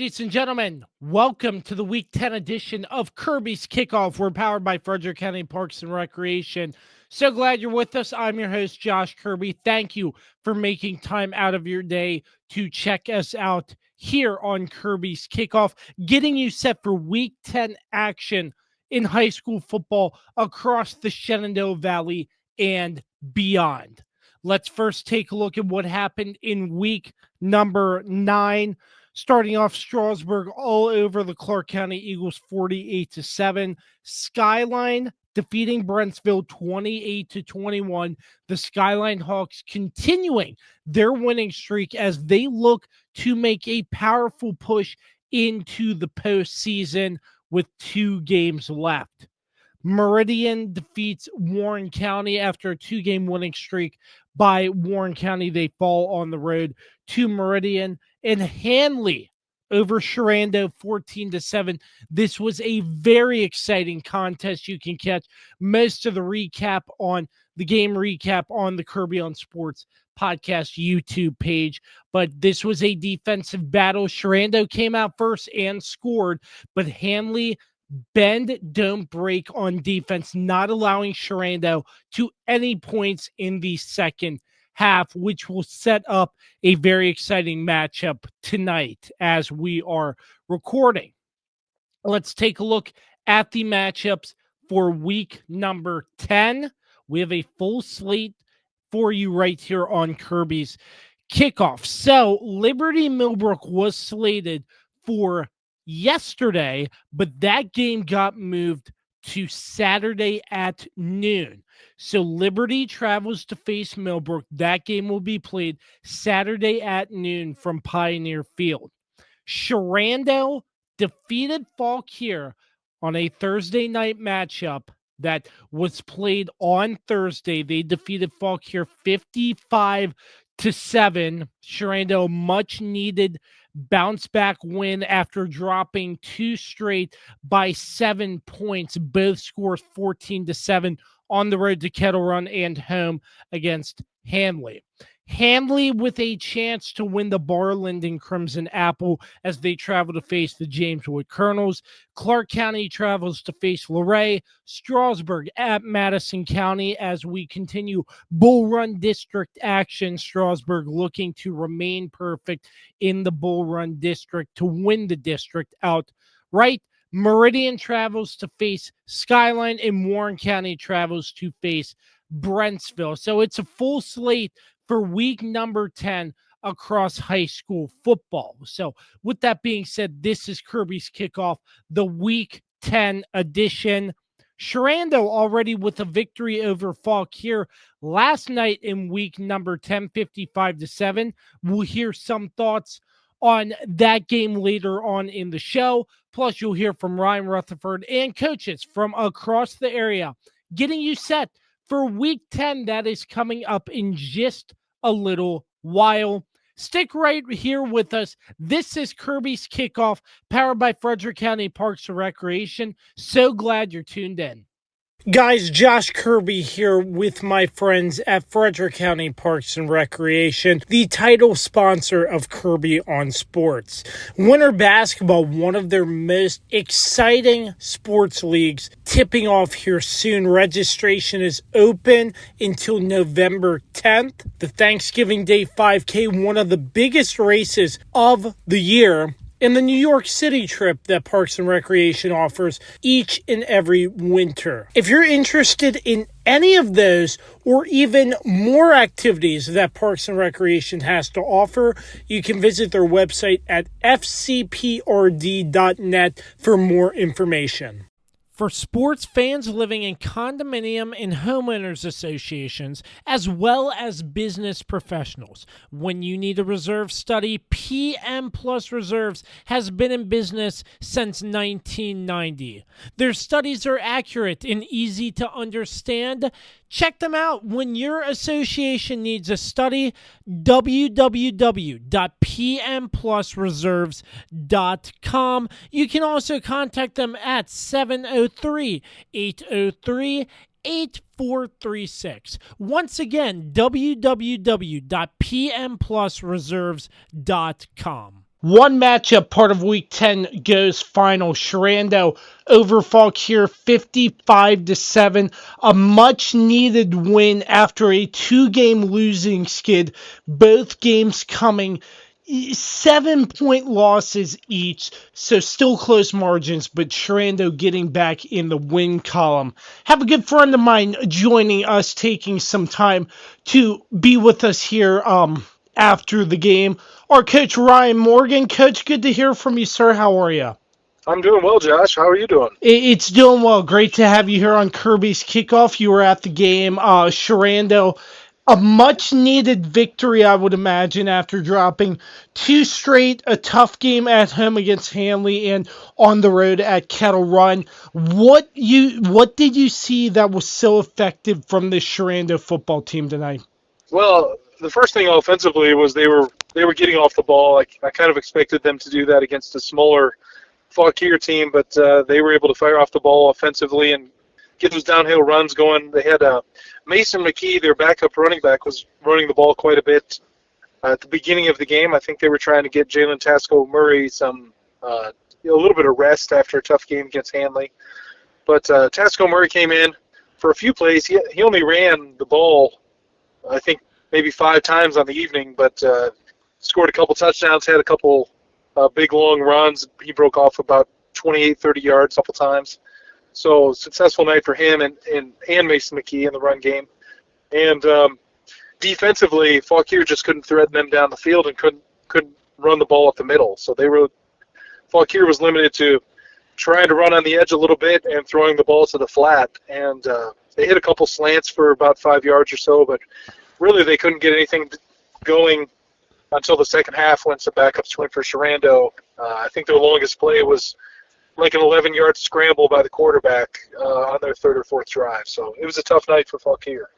Ladies and gentlemen, welcome to the Week 10 edition of Kirby's Kickoff. We're powered by Frederick County Parks and Recreation. So glad you're with us. I'm your host, Josh Kirby. Thank you for making time out of your day to check us out here on Kirby's Kickoff, getting you set for Week 10 action in high school football across the Shenandoah Valley and beyond. Let's first take a look at what happened in week number 9. Starting off, Strasburg all over the Clarke County Eagles 48-7. Skyline defeating Brentsville 28-21. The Skyline Hawks continuing their winning streak as they look to make a powerful push into the postseason with 2 games left. Meridian defeats Warren County after a 2-game winning streak by Warren County. They fall on the road to Meridian. And Handley over Sherando 14-7. This was a very exciting contest. You can catch most of the game recap on the Kirby on Sports podcast YouTube page. But this was a defensive battle. Sherando came out first and scored, but Handley bend, don't break on defense, not allowing Sherando to any points in the second half, which will set up a very exciting matchup tonight as we are recording. Let's take a look at the matchups for week number 10. We have a full slate for you right here on Kirby's Kickoff. So Liberty Millbrook was slated for yesterday, but that game got moved to Saturday at noon. So Liberty travels to face Millbrook. That game will be played Saturday at noon from Pioneer Field. Sherando defeated Fauquier on a Thursday night matchup that was played on Thursday. They defeated Fauquier 55-7. Sherando, much needed bounce back win after dropping 2 straight by 7 points. Both scores 14-7 on the road to Kettle Run and home against Handley. Handley with a chance to win the Barlinden Crimson Apple as they travel to face the James Wood Colonels. Clarke County travels to face Luray. Strasburg at Madison County as we continue Bull Run District action. Strasburg looking to remain perfect in the Bull Run District to win the district outright. Meridian travels to face Skyline, and Warren County travels to face Brentsville. So it's a full slate for week number 10 across high school football. So with that being said, this is Kirby's Kickoff, the week 10 edition. Sherando already with a victory over Fauquier last night in week number 10, 55-7. We'll hear some thoughts on that game later on in the show. Plus, you'll hear from Ryan Rutherford and coaches from across the area getting you set for week 10 that is coming up in just a little while. Stick right here with us. This is Kirby's Kickoff, powered by Frederick County Parks and Recreation. So glad you're tuned in. Guys, Josh Kirby here with my friends at Frederick County Parks and Recreation, the title sponsor of Kirby on Sports. Winter basketball, one of their most exciting sports leagues, tipping off here soon. Registration is open until November 10th. The Thanksgiving Day 5K, one of the biggest races of the year, and the New York City trip that Parks and Recreation offers each and every winter. If you're interested in any of those or even more activities that Parks and Recreation has to offer, you can visit their website at fcprd.net for more information. For sports fans living in condominium and homeowners associations, as well as business professionals, when you need a reserve study, PM Plus Reserves has been in business since 1990. Their studies are accurate and easy to understand. Check them out when your association needs a study. www.pmplusreserves.com. You can also contact them at 703-803-8436. Once again, www.pmplusreserves.com. One matchup, part of Week 10, goes final. Sherando over Fauquier 55-7. A much-needed win after a 2-game losing skid. Both games coming 7-point losses each, so still close margins, but Sherando getting back in the win column. Have a good friend of mine joining us, taking some time to be with us here after the game. Our coach, Ryan Morgan. Coach, good to hear from you, sir. How are you? I'm doing well, Josh. How are you doing? It's doing well. Great to have you here on Kirby's Kickoff. You were at the game. Sherando, a much-needed victory, I would imagine, after dropping 2 straight, a tough game at home against Handley and on the road at Kettle Run. What did you see that was so effective from this Sherando football team tonight? Well, the first thing offensively was they were getting off the ball. I kind of expected them to do that against a smaller Fauquier team, but they were able to fire off the ball offensively and get those downhill runs going. They had Mason McKee, their backup running back, was running the ball quite a bit at the beginning of the game. I think they were trying to get Jalen Tasco-Murray a little bit of rest after a tough game against Handley. But Tasco-Murray came in for a few plays. He only ran the ball, I think, maybe 5 times on the evening, but scored a couple touchdowns, had a couple big long runs. He broke off about 28, 30 yards a couple times. So successful night for him and Mason McKee in the run game. And defensively, Fauquier just couldn't threaten them down the field and couldn't run the ball up the middle. So Fauquier was limited to trying to run on the edge a little bit and throwing the ball to the flat. And they hit a couple slants for about 5 yards or so, but really they couldn't get anything going until the second half when some backups went for Sherando. I think their longest play was like an 11-yard scramble by the quarterback on their third or fourth drive. So it was a tough night for Fauquier.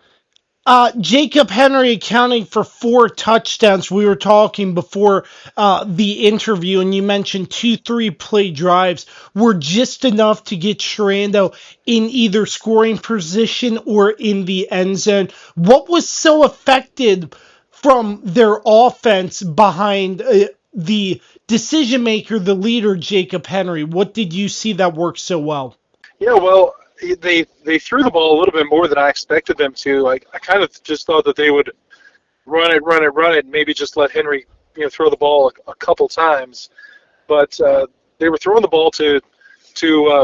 Jacob Henry accounting for 4 touchdowns. We were talking before the interview, and you mentioned 2 3-play drives were just enough to get Sherando in either scoring position or in the end zone. What was so effective from their offense behind the decision maker, the leader, Jacob Henry? What did you see that worked so well? Yeah, well, they threw the ball a little bit more than I expected them to. I kind of just thought that they would run it, and maybe just let Henry throw the ball a couple times. But they were throwing the ball to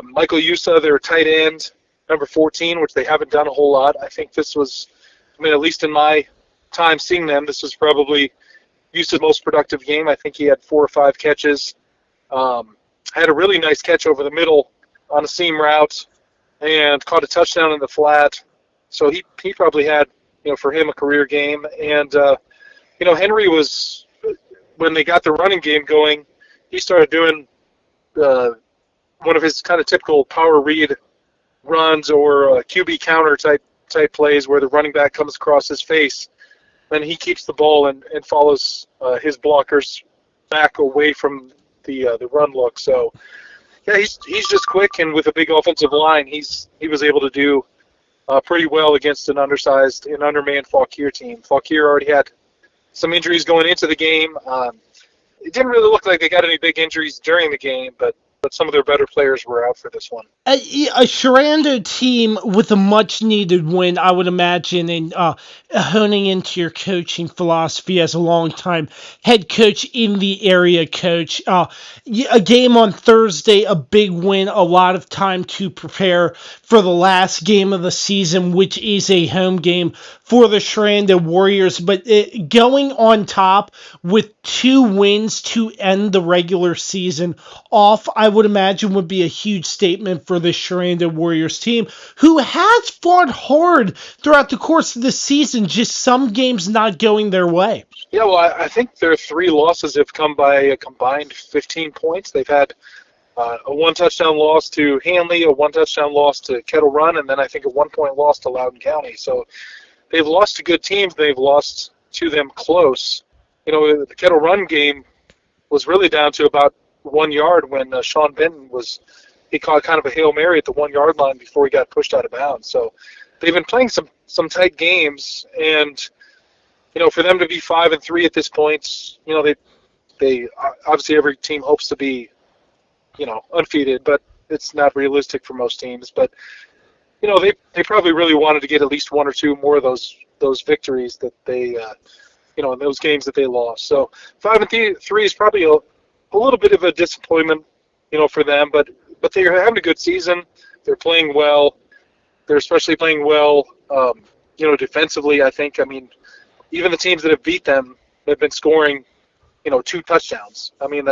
Michael Yusa, their tight end, number 14, which they haven't done a whole lot. I think this was, at least in my time seeing them, this was probably Yusa's most productive game. I think he had 4 or 5 catches. Had a really nice catch over the middle on a seam route and caught a touchdown in the flat. So he probably had, for him, a career game. And, Henry was, when they got the running game going, he started doing one of his kind of typical power read runs or QB counter type plays where the running back comes across his face. Then he keeps the ball and follows his blockers back away from the run look. So, yeah, he's just quick, and with a big offensive line, he was able to do pretty well against an undersized and undermanned Fauquier team. Fauquier already had some injuries going into the game. It didn't really look like they got any big injuries during the game, but some of their better players were out for this one. A Sherando team with a much-needed win, I would imagine, and honing into your coaching philosophy as a long-time head coach in the area, Coach. A game on Thursday, a big win, a lot of time to prepare for the last game of the season, which is a home game for the Sherando Warriors. But going on top with 2 wins to end the regular season off, I would imagine would be a huge statement for the Sherando Warriors team, who has fought hard throughout the course of the season, just some games not going their way. Yeah, well, I think their 3 losses have come by a combined 15 points. They've had a 1-touchdown loss to Handley, a 1-touchdown loss to Kettle Run, and then I think a 1-point loss to Loudoun County. So they've lost to good teams. They've lost to them close. The Kettle Run game was really down to about 1 yard when Sean Benton he caught kind of a Hail Mary at the 1-yard line before he got pushed out of bounds. So they've been playing some tight games, and for them to be 5-3 at this point, they they obviously every team hopes to be, undefeated, but it's not realistic for most teams. But they probably really wanted to get at least one or two more of those victories that they in those games that they lost. So 5-3 is probably a little bit of a disappointment, for them. But they're having a good season. They're playing well. They're especially playing well, defensively. I think. I mean, even the teams that have beat them have been scoring, 2 touchdowns. I mean,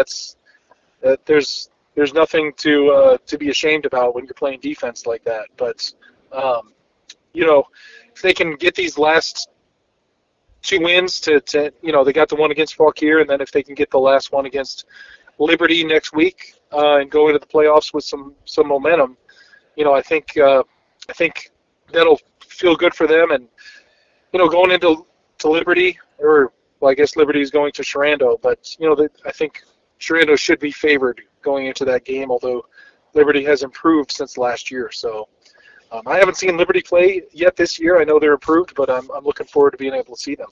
there's nothing to be ashamed about when you're playing defense like that. But if they can get these last 2 wins to they got the one against Fauquier, and then if they can get the last one against Liberty next week and go into the playoffs with some momentum, I think that'll feel good for them. And going into Liberty, or I guess Liberty is going to Sherando, but I think Sherando should be favored going into that game, although Liberty has improved since last year. So I haven't seen Liberty play yet this year. I know they're improved, but I'm looking forward to being able to see them.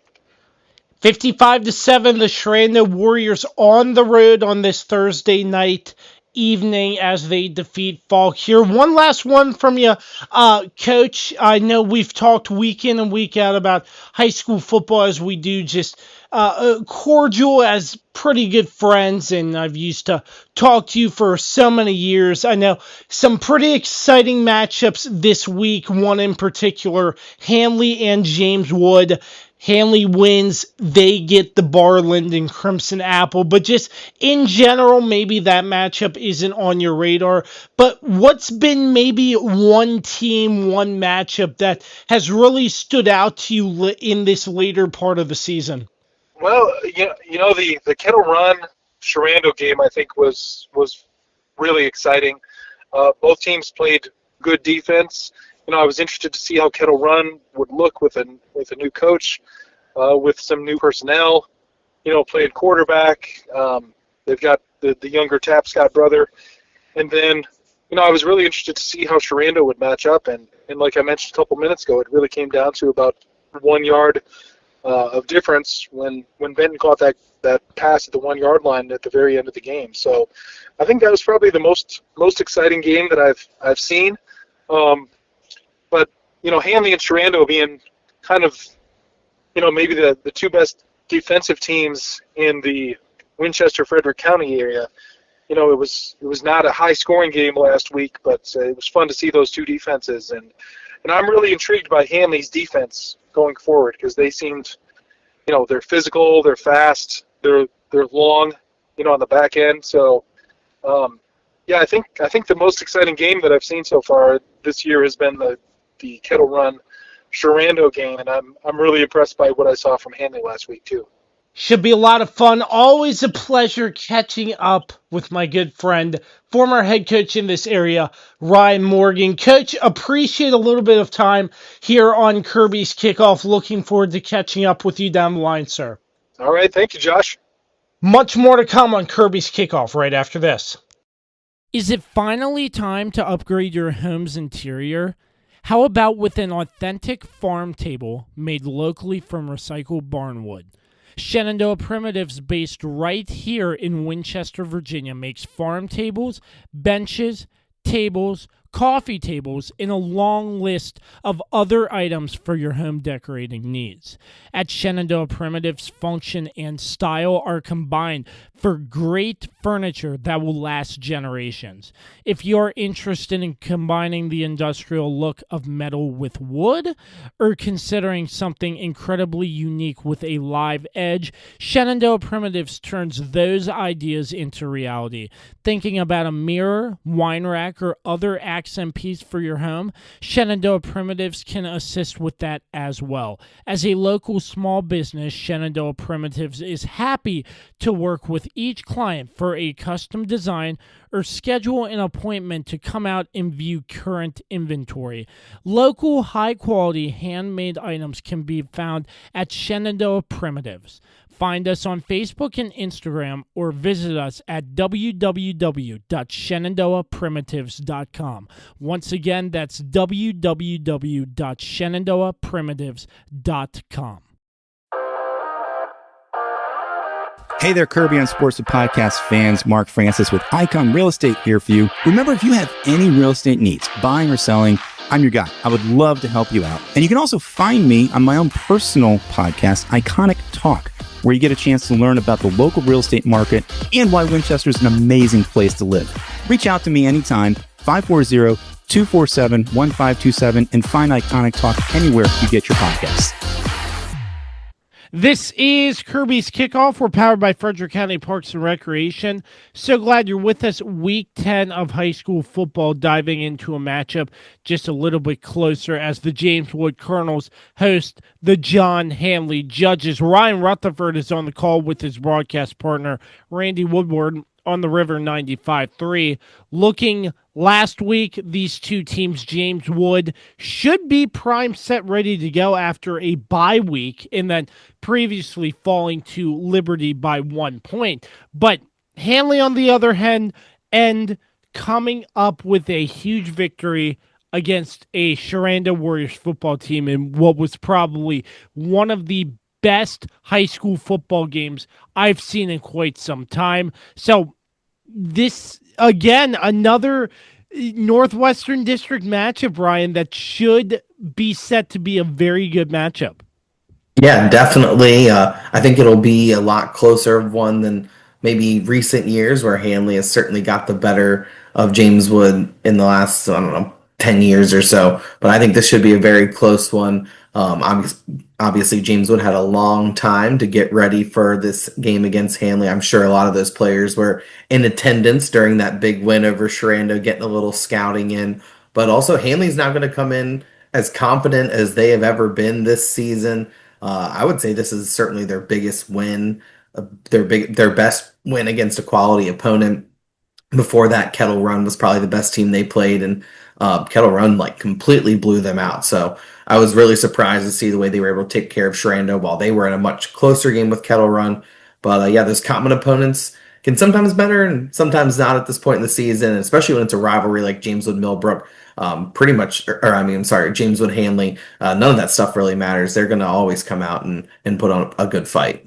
55-7, the Sherando Warriors on the road on this Thursday night evening as they defeat Fauquier. One last one from you, Coach. I know we've talked week in and week out about high school football as we do, just cordial as pretty good friends, and I've used to talk to you for so many years. I know some pretty exciting matchups this week, one in particular, Handley and James Wood. Handley wins, they get the Barland and Crimson Apple, but just in general, maybe that matchup isn't on your radar. But what's been maybe one team, one matchup that has really stood out to you in this later part of the season? Well, the Kettle Run Sherando game I think was really exciting. Both teams played good defense. I was interested to see how Kettle Run would look with a new coach, with some new personnel. Playing quarterback. They've got the younger Tapscott brother, and then I was really interested to see how Sherando would match up. And like I mentioned a couple minutes ago, it really came down to about 1 yard of difference when Benton caught that pass at the 1 yard line at the very end of the game. So I think that was probably the most exciting game that I've seen. But Handley and Sherando being kind of maybe the 2 best defensive teams in the Winchester-Frederick County area. It was not a high scoring game last week, but it was fun to see those 2 defenses, and I'm really intrigued by Handley's defense going forward, because they seemed, they're physical, they're fast, they're long, on the back end. So, I think the most exciting game that I've seen so far this year has been the Kettle Run Sherando game, and I'm really impressed by what I saw from Handley last week too. Should be a lot of fun. Always a pleasure catching up with my good friend, former head coach in this area, Ryan Morgan. Coach, appreciate a little bit of time here on Kirby's Kickoff. Looking forward to catching up with you down the line, sir. All right. Thank you, Josh. Much more to come on Kirby's Kickoff right after this. Is it finally time to upgrade your home's interior? How about with an authentic farm table made locally from recycled barnwood? Shenandoah Primitives, based right here in Winchester, Virginia, makes farm tables, benches, tables, coffee tables, and a long list of other items for your home decorating needs. At Shenandoah Primitives, function and style are combined for great furniture that will last generations. If you're interested in combining the industrial look of metal with wood, or considering something incredibly unique with a live edge, Shenandoah Primitives turns those ideas into reality. Thinking about a mirror, wine rack, or other accent piece for your home, Shenandoah Primitives can assist with that as well. As a local small business, Shenandoah Primitives is happy to work with each client for a custom design or schedule an appointment to come out and view current inventory. Local, high-quality, handmade items can be found at Shenandoah Primitives. Find us on Facebook and Instagram, or visit us at www.shenandoahprimitives.com. Once again, that's www.shenandoahprimitives.com. Hey there, Kirby on Sports with Podcast fans. Mark Francis with Icon Real Estate here for you. Remember, if you have any real estate needs, buying or selling, I'm your guy. I would love to help you out. And you can also find me on my own personal podcast, Iconic Talk, where you get a chance to learn about the local real estate market and why Winchester is an amazing place to live. Reach out to me anytime, 540-247-1527, and find Iconic Talk anywhere you get your podcasts. This is Kirby's Kickoff. We're powered by Frederick County Parks and Recreation. So glad you're with us. Week 10 of high school football, diving into a matchup just a little bit closer as the James Wood Colonels host the John Handley Judges. Ryan Rutherford is on the call with his broadcast partner, Randy Woodward, on the River 95.3. Looking last week, these two teams, James Wood, should be prime set ready to go after a bye week and then previously falling to Liberty by 1 point. But Handley, on the other hand, and coming up with a huge victory against a Sherando Warriors football team in what was probably one of the best high school football games I've seen in quite some time. So this, again, another Northwestern District matchup, Ryan, that should be set to be a very good matchup. Yeah, definitely. I think it'll be a lot closer of one than maybe recent years, where Handley has certainly got the better of James Wood in the last, 10 years or so. But I think this should be a very close one. Obviously, James Wood had a long time to get ready for this game against Handley. I'm sure a lot of those players were in attendance during that big win over Sherando, getting a little scouting in. But also, Handley's not going to come in as confident as they have ever been this season. I would say this is certainly their biggest win, their best win against a quality opponent. Before that, Kettle Run was probably the best team they played, and Kettle Run completely blew them out. So I was really surprised to see the way they were able to take care of Sherando while they were in a much closer game with Kettle Run. But yeah, those common opponents can sometimes better and sometimes not at this point in the season, especially when it's a rivalry like James Wood Millbrook. James Wood Handley. None of that stuff really matters. They're going to always come out and put on a good fight.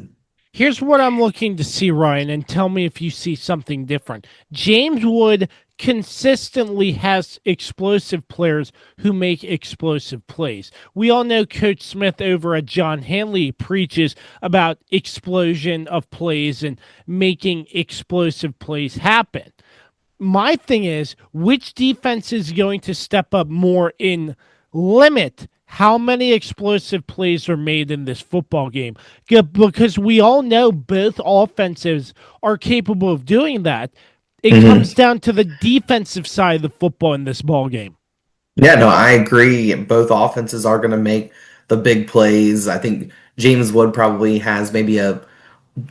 Here's what I'm looking to see, Ryan, and tell me if you see something different. James Wood consistently has explosive players who make explosive plays. We all know Coach Smith over at John Handley preaches about explosion of plays and making explosive plays happen. My thing is, which defense is going to step up more in limit how many explosive plays are made in this football game? Because we all know both offenses are capable of doing that. It comes down to the defensive side of the football in this ball game. Yeah, no, I agree. Both offenses are going to make the big plays. I think James Wood probably has maybe a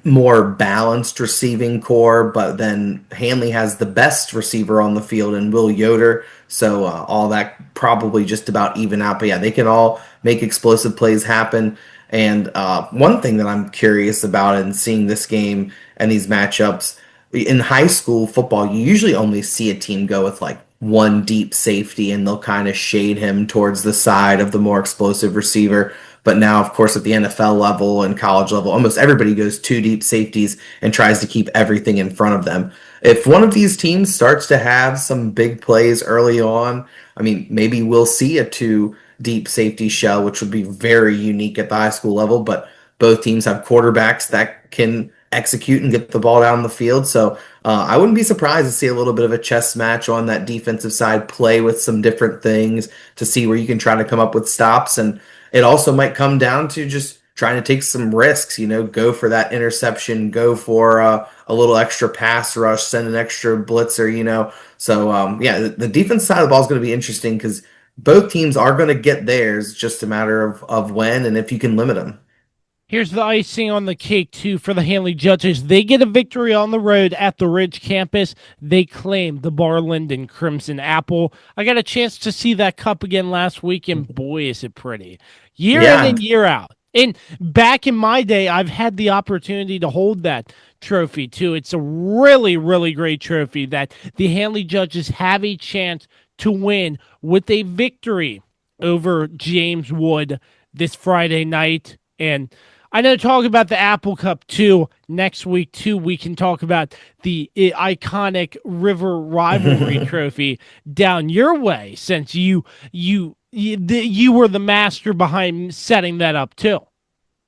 more balanced receiving core, but then Handley has the best receiver on the field in Will Yoder. So all that probably just about even out. But yeah, they can all make explosive plays happen. And one thing that I'm curious about in seeing this game and these matchups, in high school football, you usually only see a team go with one deep safety, and they'll kind of shade him towards the side of the more explosive receiver. But now, of course, at the NFL level and college level, almost everybody goes two deep safeties and tries to keep everything in front of them. If one of these teams starts to have some big plays early on, maybe we'll see a two deep safety shell, which would be very unique at the high school level. But both teams have quarterbacks that can execute and get the ball down the field. So I wouldn't be surprised to see a little bit of a chess match on that defensive side, play with some different things to see where you can try to come up with stops. And it also might come down to just trying to take some risks, go for that interception, go for a little extra pass rush, send an extra blitzer, So, the defense side of the ball is going to be interesting because both teams are going to get theirs, just a matter of when and if you can limit them. Here's the icing on the cake, too, for the Handley Judges. They get a victory on the road at the Ridge campus. They claim the Barland and Crimson Apple. I got a chance to see that cup again last week, and boy, is it pretty. Year in and year out. And back in my day, I've had the opportunity to hold that trophy, too. It's a really, really great trophy that the Handley Judges have a chance to win with a victory over James Wood this Friday night. And I know talk about the Apple Cup too. Next week too, we can talk about the iconic River Rivalry Trophy down your way, since you were the master behind setting that up too.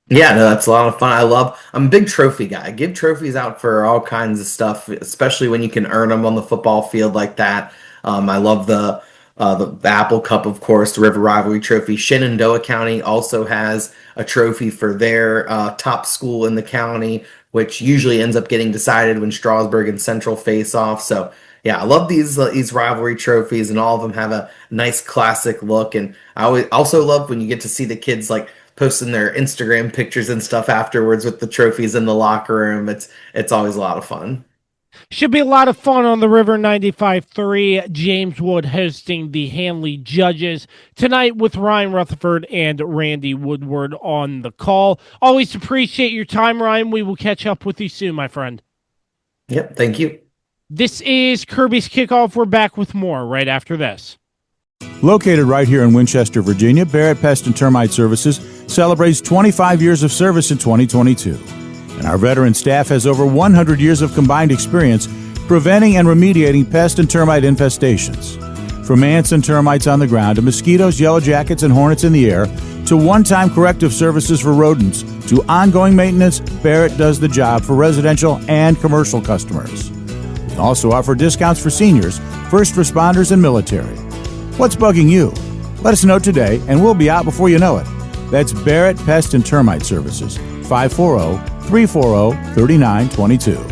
Yeah, no, that's a lot of fun. I'm a big trophy guy. I give trophies out for all kinds of stuff, especially when you can earn them on the football field like that. I love the Apple Cup, of course, the River Rivalry Trophy. Shenandoah County also has a trophy for their top school in the county, which usually ends up getting decided when Strasburg and Central face off. So, yeah, I love these rivalry trophies, and all of them have a nice classic look. And I also love when you get to see the kids like posting their Instagram pictures and stuff afterwards with the trophies in the locker room. It's always a lot of fun. Should be a lot of fun on the River 95.3. James Wood hosting the Handley Judges tonight with Ryan Rutherford and Randy Woodward on the call. Always appreciate your time, Ryan. We will catch up with you soon, my friend. Yep, thank you. This is Kirby's Kickoff. We're back with more right after this. Located right here in Winchester, Virginia, Barrett Pest and Termite Services celebrates 25 years of service in 2022. And our veteran staff has over 100 years of combined experience preventing and remediating pest and termite infestations. From ants and termites on the ground to mosquitoes, yellow jackets, and hornets in the air, to one-time corrective services for rodents, to ongoing maintenance, Barrett does the job for residential and commercial customers. We also offer discounts for seniors, first responders, and military. What's bugging you? Let us know today, and we'll be out before you know it. That's Barrett Pest and Termite Services, 540-340-3922.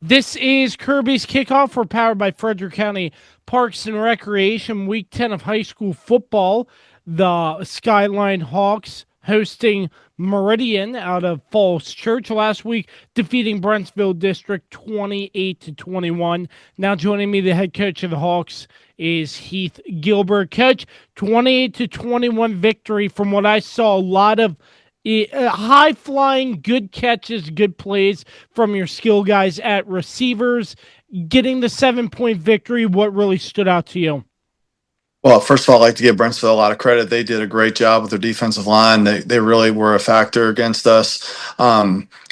This is Kirby's Kickoff. We're powered by Frederick County Parks and Recreation. Week 10 of high school football. The Skyline Hawks hosting Meridian out of Falls Church last week, defeating Brentsville District 28-21. Now joining me, the head coach of the Hawks is Heath Gilbert. Coach, 28-21 victory. From what I saw, a lot of high-flying, good catches, good plays from your skill guys at receivers. Getting the 7-point victory, what really stood out to you? Well, first of all, I'd like to give Brentsville a lot of credit. They did a great job with their defensive line. They really were a factor against us.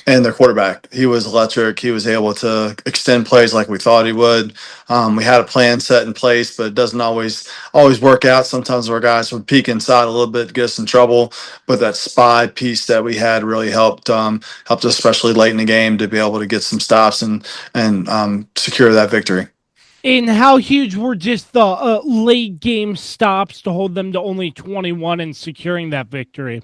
And their quarterback, he was electric. He was able to extend plays like we thought he would. We had a plan set in place, but it doesn't always work out. Sometimes our guys would peek inside a little bit, get us in trouble. But that spy piece that we had really helped us, especially late in the game, to be able to get some stops and secure that victory. And how huge were just the late game stops to hold them to only 21 and securing that victory?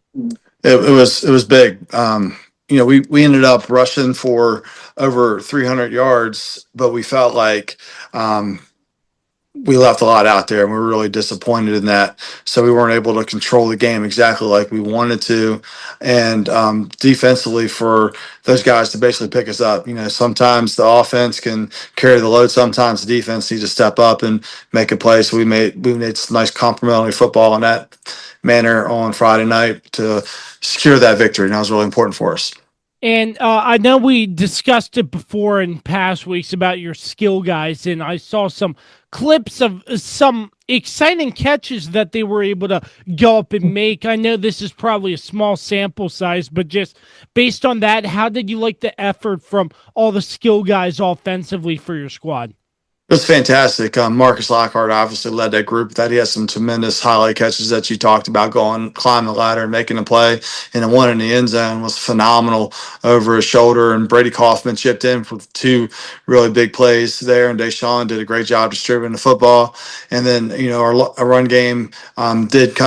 It was big. We ended up rushing for over 300 yards, but we felt like we left a lot out there, and we were really disappointed in that. So we weren't able to control the game exactly like we wanted to. And defensively, for those guys to basically pick us up, sometimes the offense can carry the load. Sometimes the defense needs to step up and make a play. So we made some nice complimentary football in that manner on Friday night to secure that victory. And that was really important for us. And I know we discussed it before in past weeks about your skill guys, and I saw some clips of some exciting catches that they were able to go up and make. I know this is probably a small sample size, but just based on that, how did you like the effort from all the skill guys offensively for your squad? It was fantastic. Marcus Lockhart obviously led that group. That he has some tremendous highlight catches that you talked about, climbing the ladder and making a play. And the one in the end zone was phenomenal over his shoulder. And Brady Kaufman chipped in for 2 really big plays there. And Deshaun did a great job distributing the football. And then our run game did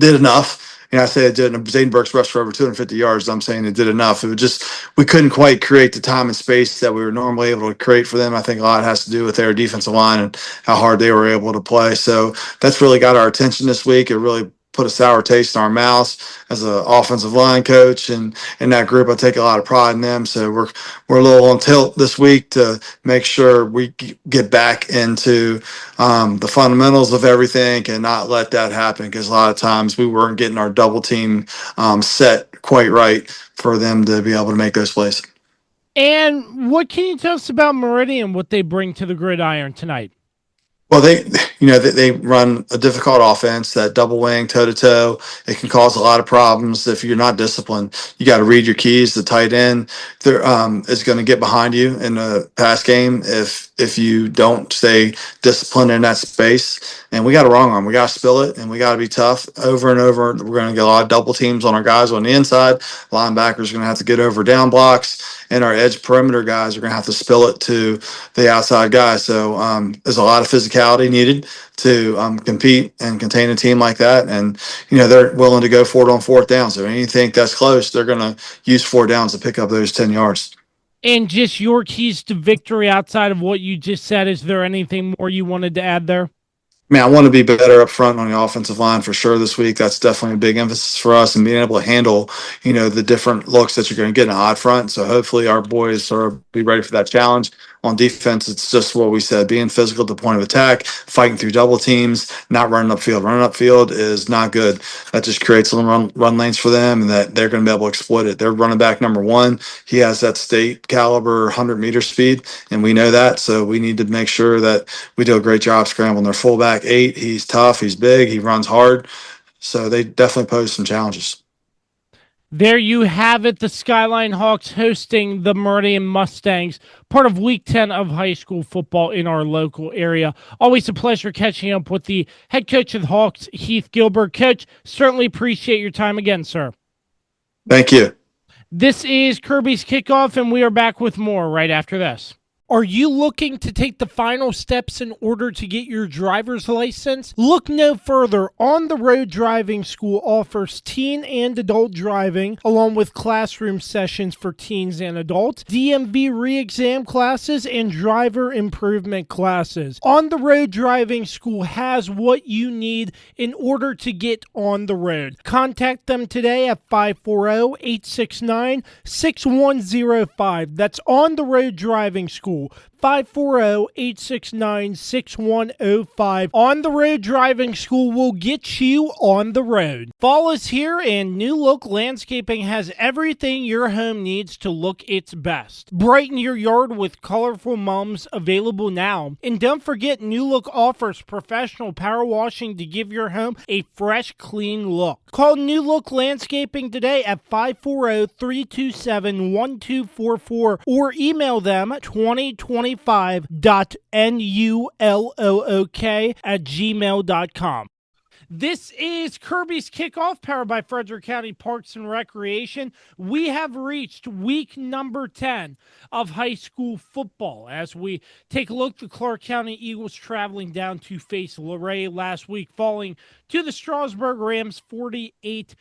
enough. I say it did. Zayden Burks rushed for over 250 yards. I'm saying it did enough. It was just we couldn't quite create the time and space that we were normally able to create for them. I think a lot has to do with their defensive line and how hard they were able to play. So that's really got our attention this week. It really put a sour taste in our mouths as an offensive line coach, and in that group, I take a lot of pride in them. So we're a little on tilt this week to make sure we get back into the fundamentals of everything and not let that happen, because a lot of times we weren't getting our double team set quite right for them to be able to make those plays. And what can you tell us about Meridian, what they bring to the gridiron tonight? Well, they run a difficult offense, that double wing, toe to toe. It can cause a lot of problems if you're not disciplined. You got to read your keys. The tight end there is going to get behind you in the pass game if you don't stay disciplined in that space. And we got to wrong arm. We got to spill it, and we got to be tough over and over. We're going to get a lot of double teams on our guys on the inside. Linebackers are going to have to get over down blocks, and our edge perimeter guys are going to have to spill it to the outside guy. So there's a lot of physicality needed to compete and contain a team like that. And, they're willing to go for it on fourth down. So anything that's close, they're going to use 4 downs to pick up those 10 yards. And just your keys to victory outside of what you just said, is there anything more you wanted to add there? Man, I want to be better up front on the offensive line for sure this week. That's definitely a big emphasis for us, and being able to handle, the different looks that you're going to get in a hot front. So hopefully our boys are be ready for that challenge. On defense, it's just what we said, being physical at the point of attack, fighting through double teams, not running upfield. Running upfield is not good. That just creates little run lanes for them, and that they're going to be able to exploit it. They're running back number 1. He has that state caliber 100-meter speed, and we know that. So we need to make sure that we do a great job scrambling their fullback 8. He's tough. He's big. He runs hard. So they definitely pose some challenges. There you have it, the Skyline Hawks hosting the Meridian Mustangs, part of Week 10 of high school football in our local area. Always a pleasure catching up with the head coach of the Hawks, Heath Gilbert. Coach, certainly appreciate your time again, sir. Thank you. This is Kirby's Kickoff, and we are back with more right after this. Are you looking to take the final steps in order to get your driver's license? Look no further. On the Road Driving School offers teen and adult driving, along with classroom sessions for teens and adults, DMV re-exam classes, and driver improvement classes. On the Road Driving School has what you need in order to get on the road. Contact them today at 540-869-6105. That's On the Road Driving School. 540-869-6105. On the Road Driving School will get you on the road. Fall is here, and New Look Landscaping has everything your home needs to look its best. Brighten your yard with colorful mums available now. And don't forget, New Look offers professional power washing to give your home a fresh, clean look. Call New Look Landscaping today at 540-327-1244 or email them at 2025.nullook@gmail.com. This is Kirby's Kickoff, powered by Frederick County Parks and Recreation. We have reached week number 10 of high school football as we take a look at the Clarke County Eagles traveling down to face Luray last week, falling to the Strasburg Rams 48-7.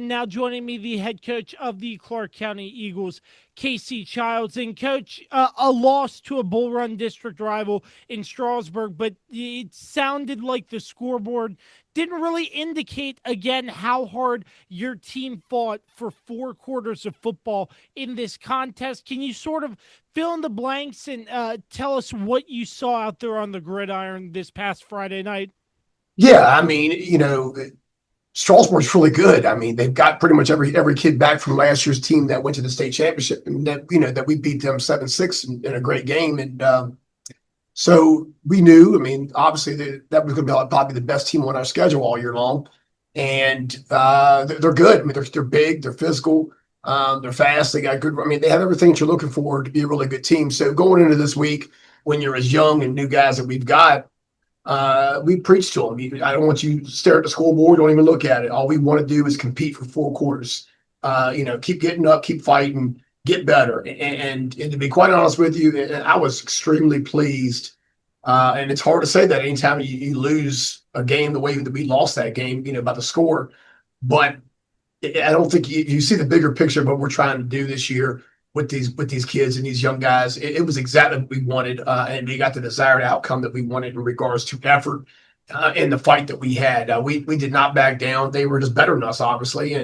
Now joining me, the head coach of the Clarke County Eagles, Casey Childs. And Coach, a loss to a Bull Run district rival in Strasburg, but it sounded like the scoreboard didn't really indicate, again, how hard your team fought for 4 quarters of football in this contest. Can you sort of fill in the blanks and tell us what you saw out there on the gridiron this past Friday night? Yeah, I mean, Strasburg's really good. I mean, they've got pretty much every kid back from last year's team that went to the state championship, and that we beat them 7-6 in a great game. And so we knew, I mean, obviously that was going to be probably the best team on our schedule all year long. And they're good. I mean, they're big, they're physical, they're fast, they got good. I mean, they have everything that you're looking for to be a really good team. So going into this week, when you're as young and new guys that we've got, we preach to them. I don't want you to stare at the scoreboard. Don't even look at it. All we want to do is compete for 4 quarters. Keep getting up, keep fighting, get better. And to be quite honest with you, I was extremely pleased. And it's hard to say that anytime you lose a game the way that we lost that game, by the score. But I don't think you see the bigger picture of what we're trying to do this year with these kids and these young guys. It was exactly what we wanted, and we got the desired outcome that we wanted in regards to effort and the fight that we had. We did not back down. They were just better than us, obviously,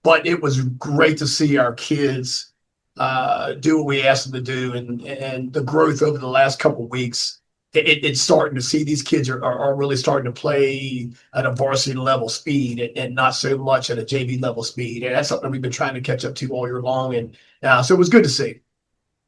but it was great to see our kids do what we asked them to do, and the growth over the last couple of weeks. It's starting to see these kids are really starting to play at a varsity level speed and not so much at a JV level speed. And that's something we've been trying to catch up to all year long. And so it was good to see.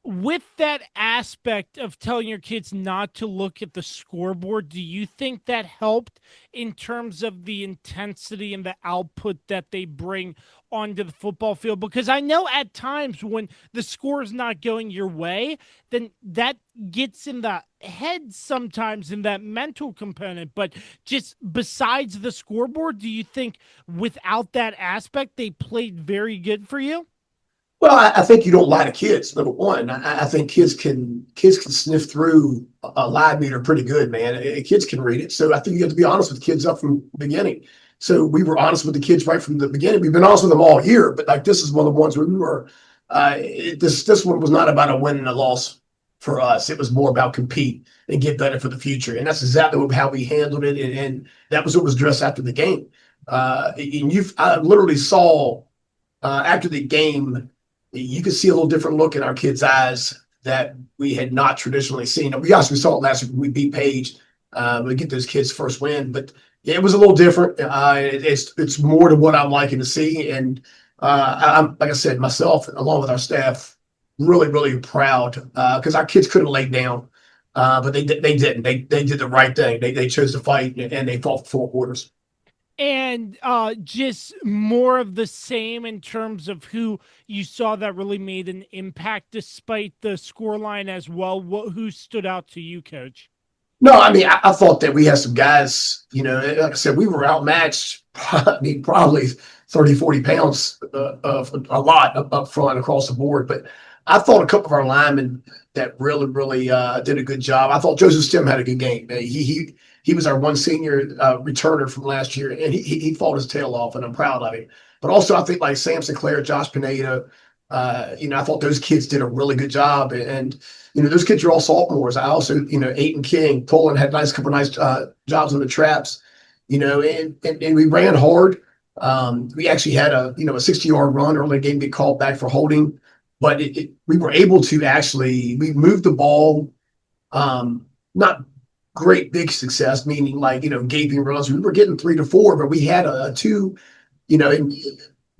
With that aspect of telling your kids not to look at the scoreboard, do you think that helped in terms of the intensity and the output that they bring onto the football field? Because I know at times when the score is not going your way, then that gets in the head sometimes in that mental component. But just besides the scoreboard, do you think without that aspect, they played very good for you? Well, I think you don't lie to kids. Number one, I think kids can sniff through a lie meter pretty good, man. Kids can read it. So I think you have to be honest with kids up from the beginning. So we were honest with the kids right from the beginning. We've been honest with them all year, but like this is one of the ones where we were. This one was not about a win and a loss for us. It was more about compete and get better for the future, and that's exactly how we handled it. And that was what was addressed after the game. I literally saw after the game. You could see a little different look in our kids' eyes that we had not traditionally seen. We also saw it last week when we beat Page. We get those kids' first win, but yeah, it was a little different. It's more to what I'm liking to see, and I'm like I said, myself along with our staff, really proud because our kids couldn't lay down, but they didn't. They did the right thing. They chose to fight and they fought for 4 quarters. And just more of the same in terms of who you saw that really made an impact despite the scoreline as well. Who stood out to you, Coach? No, I mean, I thought that we had some guys, like I said, we were outmatched, I mean, probably 30, 40 pounds of a lot up front across the board. But I thought a couple of our linemen that really did a good job. I thought Joseph Stem had a good game. He was our one senior returner from last year, and he fought his tail off, and I'm proud of him. But also, I think like Sam Sinclair, Josh Pineda, I thought those kids did a really good job. And those kids are all sophomores. I also, Aiden King, Poland had couple nice jobs on the traps, and we ran hard. We actually had a 60-yard run early in the game, get called back for holding. But we were able to we moved the ball, not great big success, meaning like, gaping runs. We were getting 3 to 4, but we had a 2, we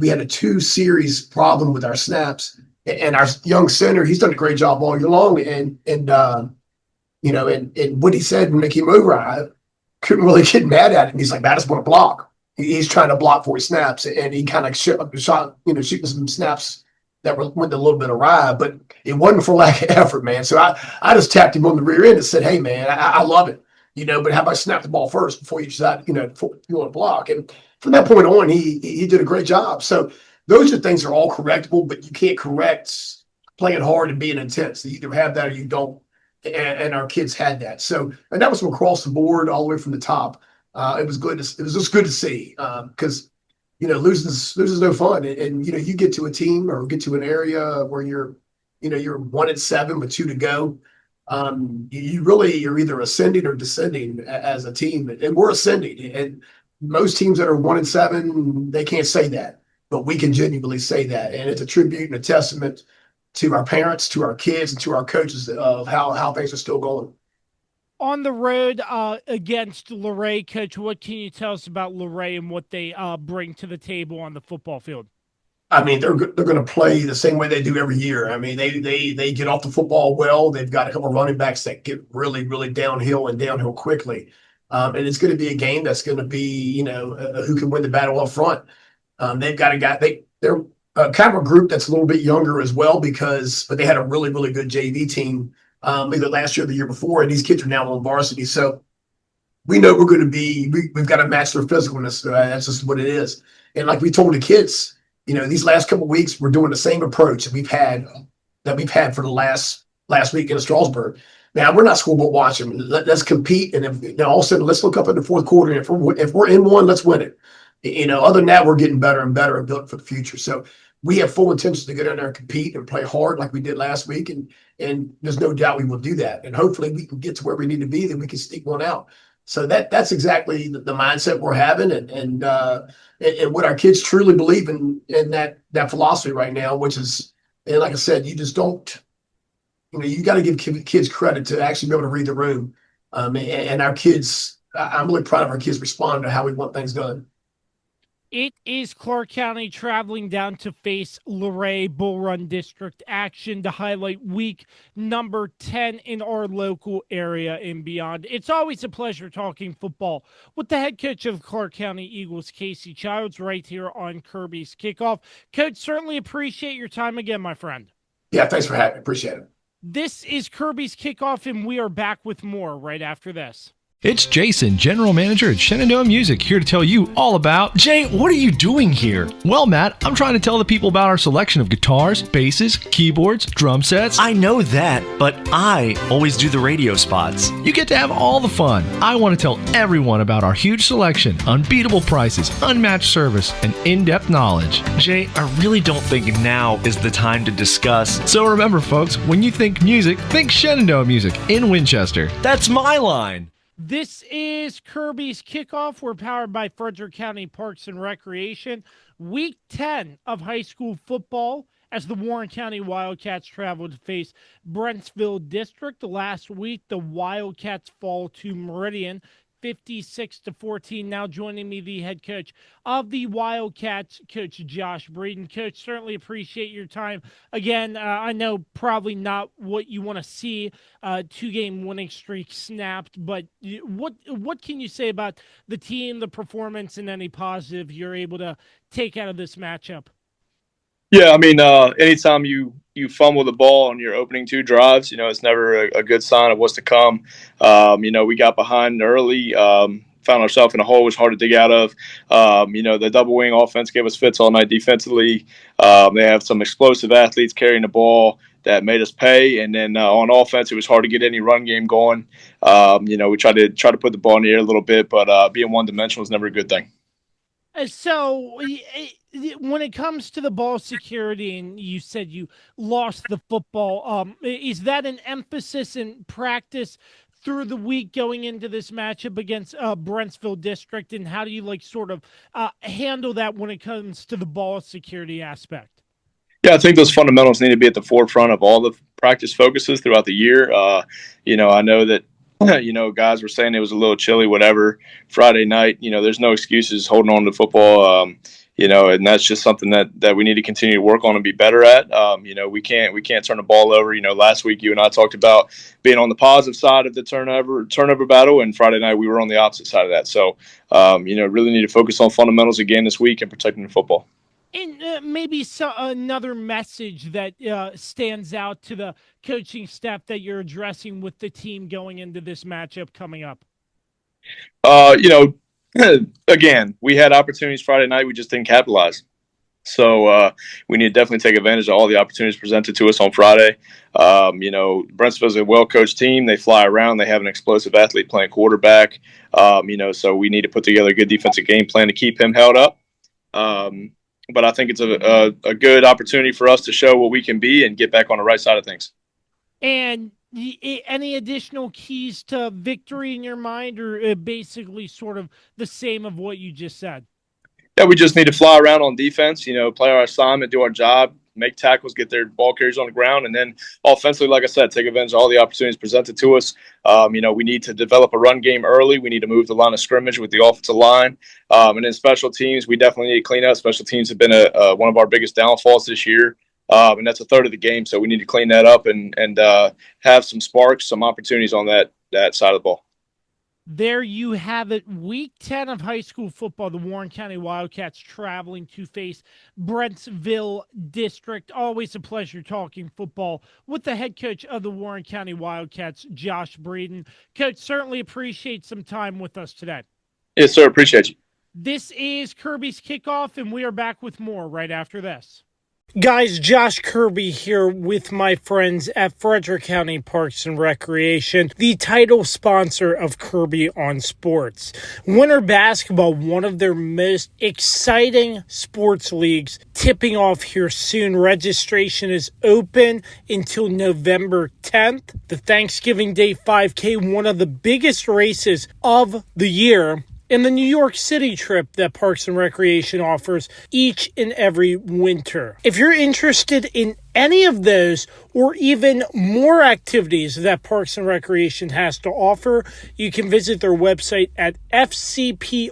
had a 2-series problem with our snaps. And our young center, he's done a great job all year long. And what he said when they came over, I couldn't really get mad at him. He's like, I just want to block. He's trying to block 4 snaps, and he kind of shot, shooting some snaps that went a little bit awry, but it wasn't for lack of effort, man. So I just tapped him on the rear end and said, hey, man, I love it, but how about snap the ball first before you decide, before you want to block? And from that point on, he did a great job. So those are things that are all correctable, but you can't correct playing hard and being intense. You either have that or you don't. And our kids had that. So, and that was from across the board, all the way from the top. It was good. It was just good to see because losing is no fun. And you get to a team or get to an area where you're 1-7 with 2 to go. You're either ascending or descending as a team, and we're ascending. And most teams that are 1-7, they can't say that, but we can genuinely say that, and it's a tribute and a testament to our parents, to our kids, and to our coaches of how things are still going. On the road against Luray, Coach, what can you tell us about Luray and what they bring to the table on the football field? I mean, they're going to play the same way they do every year. I mean, they get off the football well. They've got a couple of running backs that get really downhill quickly. And it's going to be a game that's going to be, who can win the battle up front. They've got a guy. They're kind of a group that's a little bit younger as well but they had a really good JV team either last year or the year before, and these kids are now on varsity. So we know we're going to we've got to match their physicalness. That's just what it is. And like we told the kids, these last couple of weeks, we're doing the same approach that we've had for the last week in Strasburg. Now we're not scoreboard watching. Let's compete, and if all of a sudden let's look up in the fourth quarter. And if we're in one, let's win it. Other than that, we're getting better and better and built for the future. So we have full intention to get in there and compete and play hard like we did last week, and there's no doubt we will do that. And hopefully we can get to where we need to be, then we can sneak one out. So that's exactly the mindset we're having, and what our kids truly believe in that philosophy right now, which is, and like I said, you just don't, you got to give kids credit to actually be able to read the room. And our kids, I'm really proud of our kids responding to how we want things done. It is Clarke County traveling down to face Luray Bull Run District action to highlight week number 10 in our local area and beyond. It's always a pleasure talking football with the head coach of Clarke County Eagles, Casey Childs, right here on Kirby's Kickoff. Coach, certainly appreciate your time again, my friend. Yeah, thanks for having me. Appreciate it. This is Kirby's Kickoff, and we are back with more right after this. It's Jason, General Manager at Shenandoah Music, here to tell you all about... Jay, what are you doing here? Well, Matt, I'm trying to tell the people about our selection of guitars, basses, keyboards, drum sets. I know that, but I always do the radio spots. You get to have all the fun. I want to tell everyone about our huge selection, unbeatable prices, unmatched service, and in-depth knowledge. Jay, I really don't think now is the time to discuss. So remember, folks, when you think music, think Shenandoah Music in Winchester. That's my line. This is Kirby's Kickoff. We're powered by Frederick County Parks and Recreation. Week 10 of high school football as the Warren County Wildcats travel to face Brentsville District. Last week, the Wildcats fall to Meridian 56-14. Now joining me, the head coach of the Wildcats, Coach Josh Breeden. Coach, certainly appreciate your time. Again, I know probably not what you want to see, two-game winning streak snapped, but what can you say about the team, the performance, and any positive you're able to take out of this matchup? Yeah, I mean, anytime you fumble the ball on your opening two drives, it's never a good sign of what's to come. We got behind early, found ourselves in a hole it was hard to dig out of. The double wing offense gave us fits all night defensively. They have some explosive athletes carrying the ball that made us pay. And then on offense, it was hard to get any run game going. We tried to put the ball in the air a little bit, but being one-dimensional is never a good thing. So when it comes to the ball security, and you said you lost the football, is that an emphasis in practice through the week going into this matchup against Brentsville District? And how do you handle that when it comes to the ball security aspect? Yeah, I think those fundamentals need to be at the forefront of all the practice focuses throughout the year. I know that guys were saying it was a little chilly, whatever, Friday night. There's no excuses holding on to football, and that's just something that we need to continue to work on and be better at. We can't turn the ball over. Last week you and I talked about being on the positive side of the turnover battle, and Friday night we were on the opposite side of that. So, really need to focus on fundamentals again this week and protecting the football. And maybe another message that stands out to the coaching staff that you're addressing with the team going into this matchup coming up. Again, we had opportunities Friday night. We just didn't capitalize. So we need to definitely take advantage of all the opportunities presented to us on Friday. Brentsville is a well-coached team. They fly around. They have an explosive athlete playing quarterback. So we need to put together a good defensive game plan to keep him held up. But I think it's a good opportunity for us to show what we can be and get back on the right side of things. And any additional keys to victory in your mind, or basically sort of the same of what you just said? Yeah, we just need to fly around on defense, play our assignment, do our job, make tackles, get their ball carriers on the ground, and then offensively, like I said, take advantage of all the opportunities presented to us. We need to develop a run game early. We need to move the line of scrimmage with the offensive line. And then special teams, we definitely need to clean up. Special teams have been one of our biggest downfalls this year, and that's a third of the game. So we need to clean that up and have some sparks, some opportunities on that side of the ball. There you have it. Week 10 of high school football, the Warren County Wildcats traveling to face Brentsville District. Always a pleasure talking football with the head coach of the Warren County Wildcats, Josh Breeden. Coach, certainly appreciate some time with us today. Yes, sir. Appreciate you. This is Kirby's Kickoff, and we are back with more right after this. Guys, Josh Kirby here with my friends at Frederick County Parks and Recreation, the title sponsor of Kirby on Sports. Winter basketball, one of their most exciting sports leagues, tipping off here soon. Registration is open until November 10th. The Thanksgiving Day 5K, one of the biggest races of the year, and the New York City trip that Parks and Recreation offers each and every winter. If you're interested in any of those or even more activities that Parks and Recreation has to offer, you can visit their website at fcprd.net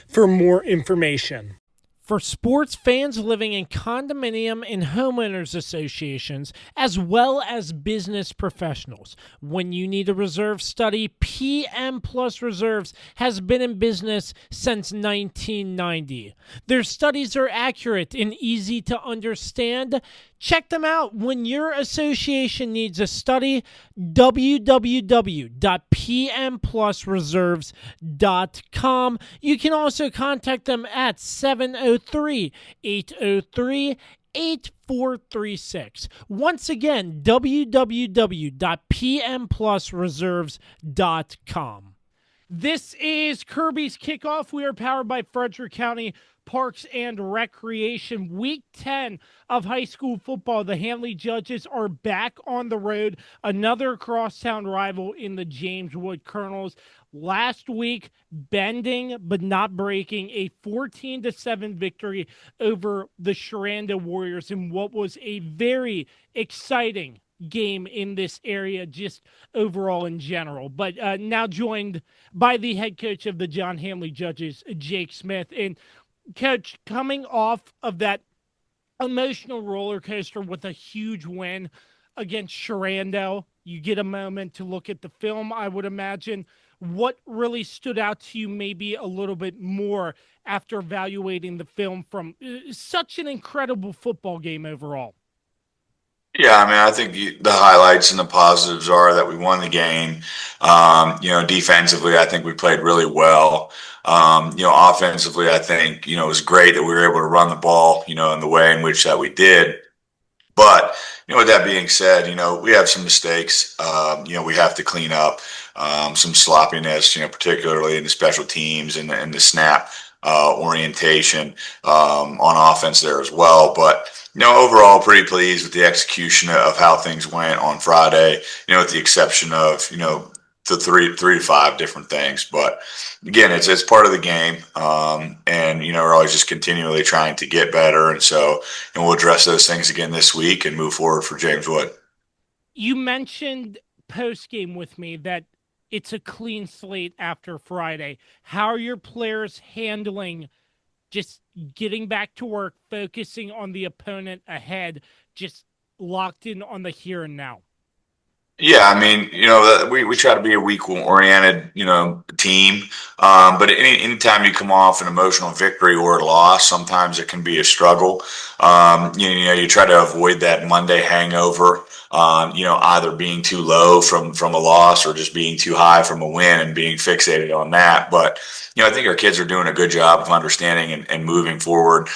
for more information. For sports fans living in condominium and homeowners associations, as well as business professionals, when you need a reserve study, PM Plus Reserves has been in business since 1990. Their studies are accurate and easy to understand. Check them out when your association needs a study. www.pmplusreserves.com. You can also contact them at 703-803-8436. Once again, www.pmplusreserves.com. This is Kirby's Kickoff. We are powered by Frederick County Parks and Recreation. Week 10 of high school football. The Handley Judges are back on the road. Another crosstown rival in the James Wood Colonels. Last week, bending but not breaking, a 14-7 victory over the Sherando Warriors in what was a very exciting game in this area, just overall in general. But now joined by the head coach of the John Handley Judges, Jake Smith. And Coach, coming off of that emotional roller coaster with a huge win against Sherando, you get a moment to look at the film, I would imagine. What really stood out to you maybe a little bit more after evaluating the film from such an incredible football game overall? Yeah, I mean, I think the highlights and the positives are that we won the game. Defensively, I think we played really well. Offensively, I think, it was great that we were able to run the ball, in the way in which that we did. But, with that being said, we have some mistakes, we have to clean up, some sloppiness, particularly in the special teams and the snap orientation on offense there as well. But, overall pretty pleased with the execution of how things went on Friday, with the exception of, the three to five different things. But again, it's part of the game. And, we're always just continually trying to get better. And so, we'll address those things again this week and move forward for James Wood. You mentioned post-game with me that it's a clean slate after Friday. How are your players handling just getting back to work, focusing on the opponent ahead, just locked in on the here and now? Yeah, I mean, we try to be a week-oriented, team. But anytime you come off an emotional victory or a loss, sometimes it can be a struggle. You try to avoid that Monday hangover, either being too low from a loss or just being too high from a win and being fixated on that. But, I think our kids are doing a good job of understanding and moving forward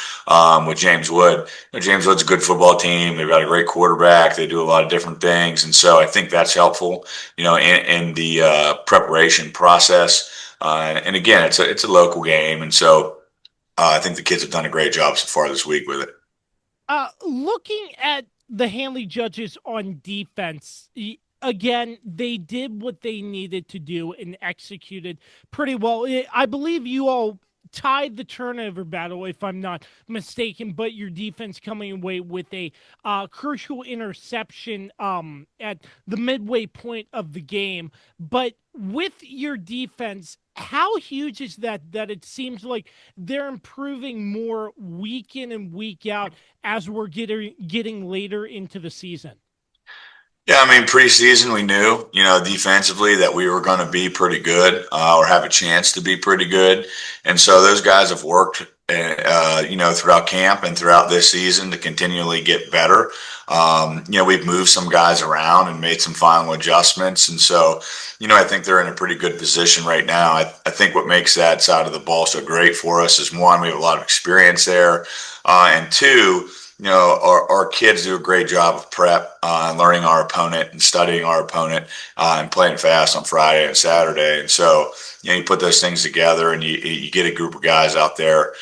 with James Wood. James Wood's a good football team. They've got a great quarterback. They do a lot of different things. And so I think that's helpful, in the preparation process. And again, it's a local game. And so I think the kids have done a great job so far this week with it. Looking at the Handley Judges on defense, again, they did what they needed to do and executed pretty well. I believe you all tied the turnover battle, if I'm not mistaken, but your defense coming away with a crucial interception at the midway point of the game. But with your defense, how huge is that it seems like they're improving more week in and week out as we're getting later into the season? Yeah, I mean, preseason we knew, defensively that we were going to be pretty good or have a chance to be pretty good. And so those guys have worked, throughout camp and throughout this season to continually get better. We've moved some guys around and made some final adjustments. And so, I think they're in a pretty good position right now. I think what makes that side of the ball so great for us is, one, we have a lot of experience there. And two, our kids do a great job of prep, learning our opponent and studying our opponent, and playing fast on Friday and Saturday. And so, you put those things together and you get a group of guys out there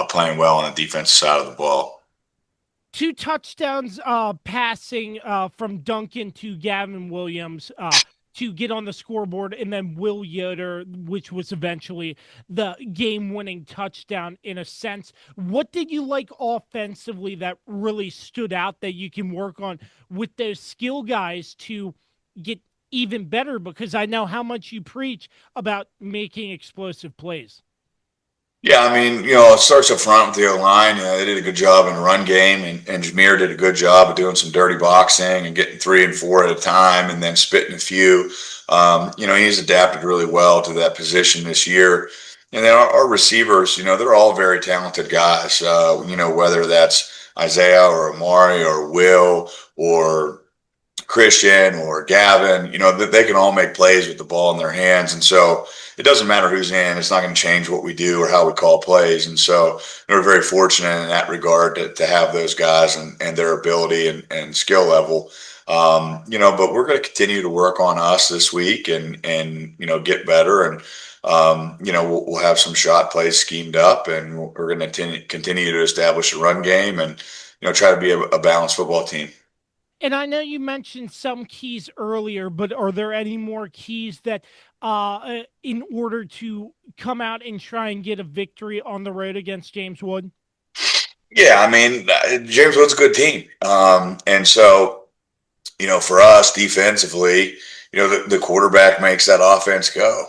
playing well on the defensive side of the ball. 2 touchdowns passing from Duncan to Gavin Williams. to get on the scoreboard, and then Will Yoder, which was eventually the game-winning touchdown in a sense. What did you like offensively that really stood out that you can work on with those skill guys to get even better? Because I know how much you preach about making explosive plays. Yeah, I mean, it starts up front with the O-line. They did a good job in the run game, and Jameer did a good job of doing some dirty boxing and getting 3 and 4 at a time and then spitting a few. He's adapted really well to that position this year. And then our receivers, they're all very talented guys, whether that's Isaiah or Amari or Will or Christian or Gavin, they can all make plays with the ball in their hands. And so it doesn't matter who's in, it's not going to change what we do or how we call plays. And so we're very fortunate in that regard to have those guys and their ability and skill level. But we're going to continue to work on us this week and get better. And, we'll have some shot plays schemed up, and we're going to continue to establish a run game and, try to be a balanced football team. And I know you mentioned some keys earlier, but are there any more keys that in order to come out and try and get a victory on the road against James Wood? Yeah, I mean, James Wood's a good team. And so, for us defensively, the quarterback makes that offense go.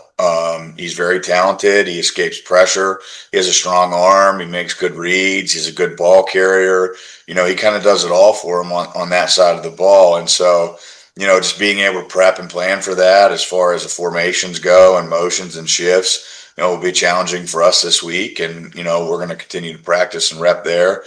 He's very talented. He escapes pressure. He has a strong arm. He makes good reads. He's a good ball carrier. He kind of does it all for him on that side of the ball. And so, just being able to prep and plan for that as far as the formations go and motions and shifts, will be challenging for us this week. And, we're going to continue to practice and rep there.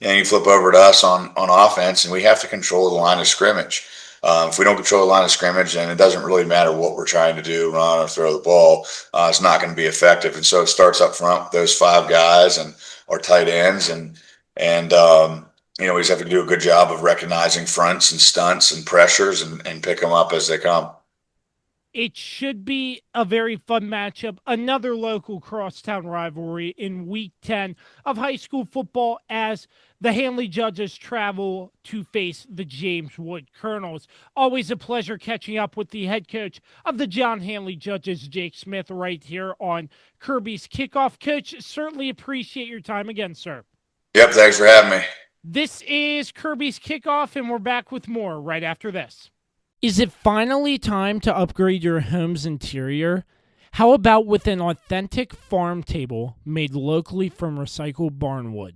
And you flip over to us on offense, and we have to control the line of scrimmage. If we don't control the line of scrimmage, then it doesn't really matter what we're trying to do, run or throw the ball. It's not going to be effective. And so it starts up front with those 5 guys and our tight ends. And we just have to do a good job of recognizing fronts and stunts and pressures and pick them up as they come. It should be a very fun matchup. Another local crosstown rivalry in Week 10 of high school football as the Handley Judges travel to face the James Wood Colonels. Always a pleasure catching up with the head coach of the John Handley Judges, Jake Smith, right here on Kirby's Kickoff. Coach, certainly appreciate your time again, sir. Yep, thanks for having me. This is Kirby's Kickoff, and we're back with more right after this. Is it finally time to upgrade your home's interior? How about with an authentic farm table made locally from recycled barnwood?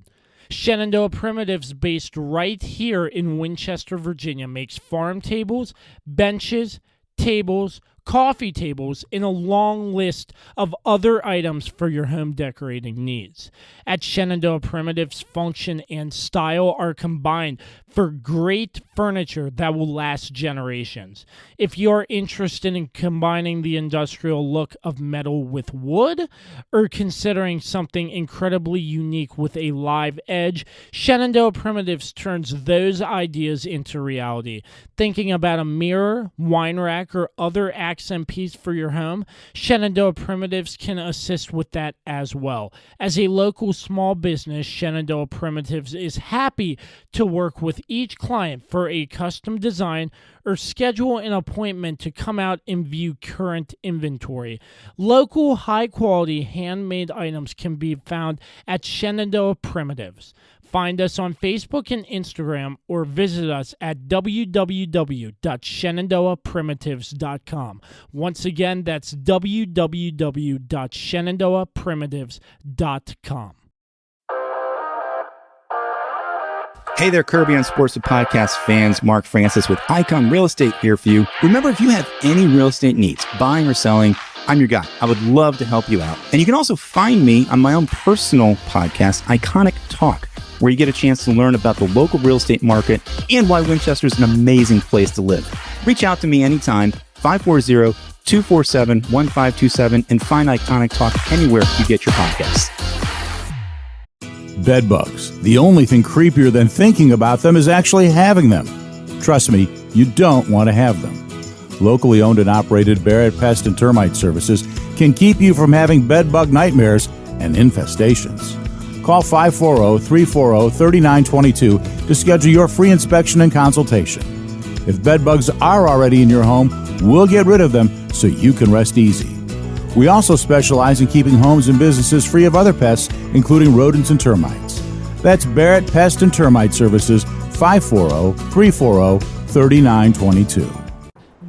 Shenandoah Primitives, based right here in Winchester, Virginia, makes farm tables, benches, tables, coffee tables, and a long list of other items for your home decorating needs. At Shenandoah Primitives, function and style are combined for great furniture that will last generations. If you're interested in combining the industrial look of metal with wood, or considering something incredibly unique with a live edge, Shenandoah Primitives turns those ideas into reality. Thinking about a mirror, wine rack, or other accent piece for your home, Shenandoah Primitives can assist with that as well. As a local small business, Shenandoah Primitives is happy to work with each client for a custom design or schedule an appointment to come out and view current inventory. Local, high-quality, handmade items can be found at Shenandoah Primitives. Find us on Facebook and Instagram or visit us at www.shenandoahprimitives.com. Once again, that's www.shenandoahprimitives.com. Hey there, Kirby on Sports and Podcast fans. Mark Francis with Icon Real Estate here for you. Remember, if you have any real estate needs, buying or selling, I'm your guy. I would love to help you out. And you can also find me on my own personal podcast, Iconic Talk, where you get a chance to learn about the local real estate market and why Winchester is an amazing place to live. Reach out to me anytime, 540-247-1527, and find Iconic Talk anywhere you get your podcasts. Bed bugs. The only thing creepier than thinking about them is actually having them. Trust me, you don't want to have them. Locally owned and operated Barrett Pest and Termite Services can keep you from having bed bug nightmares and infestations. Call 540-340-3922 to schedule your free inspection and consultation. If bed bugs are already in your home, we'll get rid of them so you can rest easy. We also specialize in keeping homes and businesses free of other pests, including rodents and termites. That's Barrett Pest and Termite Services, 540-340-3922.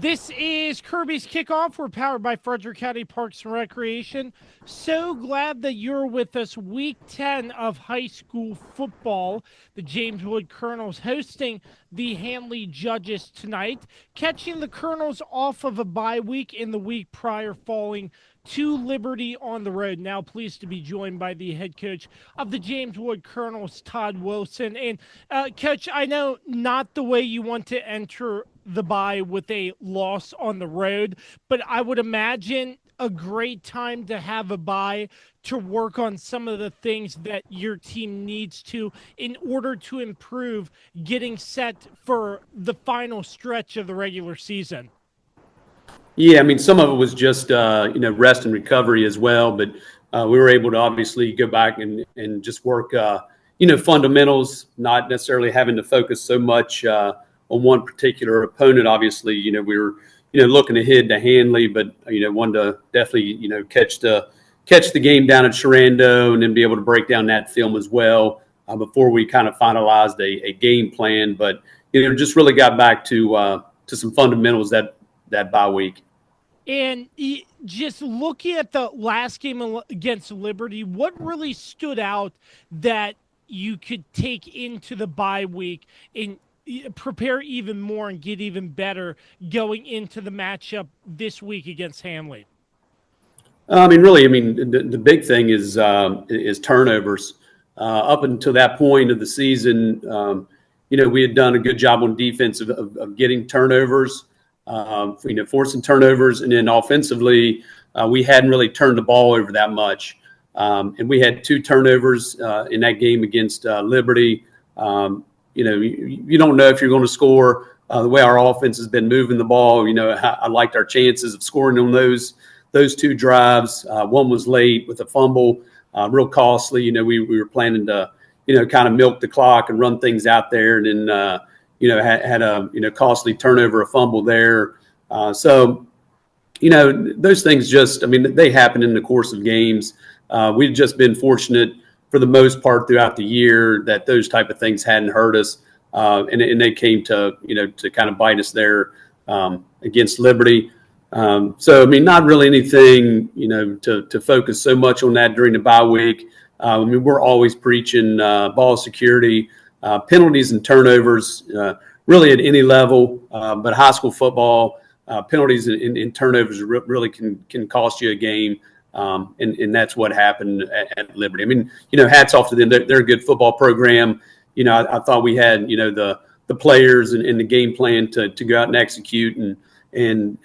This is Kirby's Kickoff. We're powered by Frederick County Parks and Recreation. So glad that you're with us. Week 10 of high school football. The James Wood Colonels hosting the Handley Judges tonight, catching the Colonels off of a bye week in the week prior, falling to Liberty on the road. Now pleased to be joined by the head coach of the James Wood Colonels, Todd Wilson. And Coach, I know not the way you want to enter the bye with a loss on the road, but I would imagine a great time to have a bye to work on some of the things that your team needs to in order to improve getting set for the final stretch of the regular season. Yeah, I mean, some of it was just, rest and recovery as well. But we were able to obviously go back and just work, fundamentals, not necessarily having to focus so much on one particular opponent. Obviously, we were, looking ahead to Handley, but, wanted to definitely, catch the game down at Sherando and then be able to break down that film as well before we kind of finalized a game plan. But, just really got back to some fundamentals that bye week. And just looking at the last game against Liberty, what really stood out that you could take into the bye week and prepare even more and get even better going into the matchup this week against Handley? The big thing is turnovers. Up until that point of the season, we had done a good job on defense of getting turnovers. Forcing turnovers, and then offensively, we hadn't really turned the ball over that much. And we had 2 turnovers in that game against Liberty. You don't know if you're going to score. The way our offense has been moving the ball, I liked our chances of scoring on those 2 drives. One was late with a fumble, real costly. We were planning to, kind of milk the clock and run things out there, and then had a costly turnover, a fumble there. Those things they happen in the course of games. We've just been fortunate for the most part throughout the year that those type of things hadn't hurt us, and they came to to kind of bite us there against Liberty. Not really anything to focus so much on that during the bye week. We're always preaching ball security. Penalties and turnovers, really at any level, but high school football, penalties and turnovers really can cost you a game, and that's what happened at Liberty. Hats off to them. They're a good football program. I thought we had the players and the game plan to go out and execute and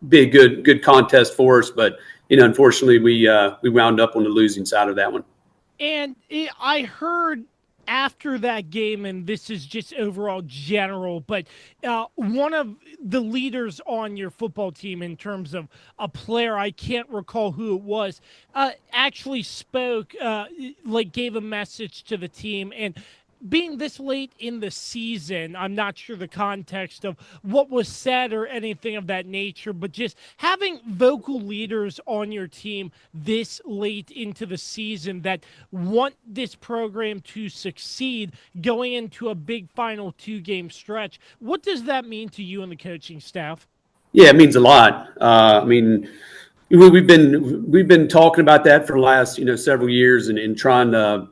be a good contest for us, but unfortunately we wound up on the losing side of that one. And I heard after that game, and this is just overall general, but one of the leaders on your football team in terms of a player, I can't recall who it was, actually spoke, gave a message to the team. And being this late in the season, I'm not sure the context of what was said or anything of that nature, but just having vocal leaders on your team this late into the season that want this program to succeed going into a big final 2-game stretch. What does that mean to you and the coaching staff? Yeah, it means a lot. We've been talking about that for the last several years and trying to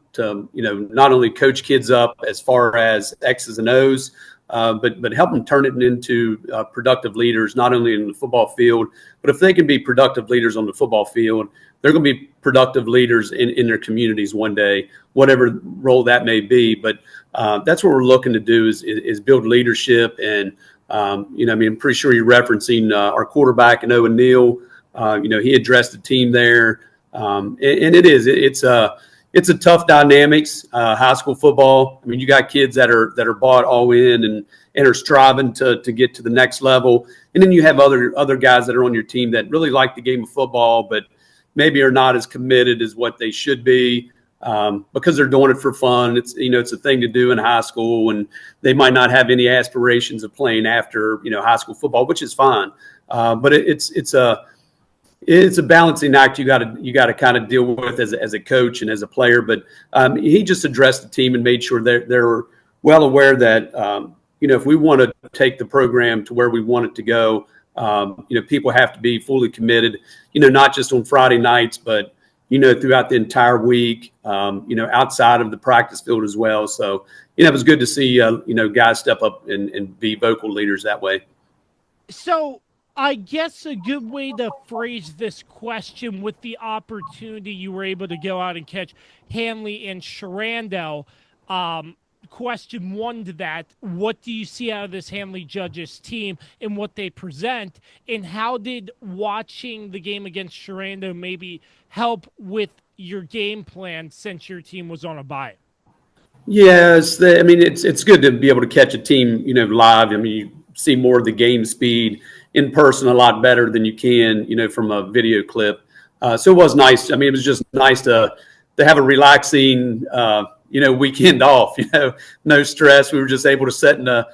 not only coach kids up as far as X's and O's, but help them turn it into productive leaders, not only in the football field, but if they can be productive leaders on the football field, they're going to be productive leaders in their communities one day, whatever role that may be. But that's what we're looking to do is build leadership. And I'm pretty sure you're referencing our quarterback and Owen Neal. He addressed the team there, and it's a tough dynamics. High school football. You got kids that are bought all in and are striving to get to the next level, and then you have other guys that are on your team that really like the game of football, but maybe are not as committed as what they should be. because they're doing it for fun. It's, it's a thing to do in high school, and they might not have any aspirations of playing after, high school football, which is fine. But it's a balancing act you got to kind of deal with as a coach and as a player. But he just addressed the team and made sure they're well aware that, if we want to take the program to where we want it to go, people have to be fully committed, not just on Friday nights, but, throughout the entire week, outside of the practice field as well. So, it was good to see, guys step up and be vocal leaders that way. So I guess a good way to phrase this question, with the opportunity you were able to go out and catch Handley and Sherando, question one to that: what do you see out of this Handley Judges team and what they present, and how did watching the game against Sherando maybe help with your game plan since your team was on a bye? Yeah, it's good to be able to catch a team, live. I mean, you see more of the game speed in person a lot better than you can, from a video clip. So it was nice. I mean, it was just nice to have a relaxing, weekend off, no stress. We were just able to sit in the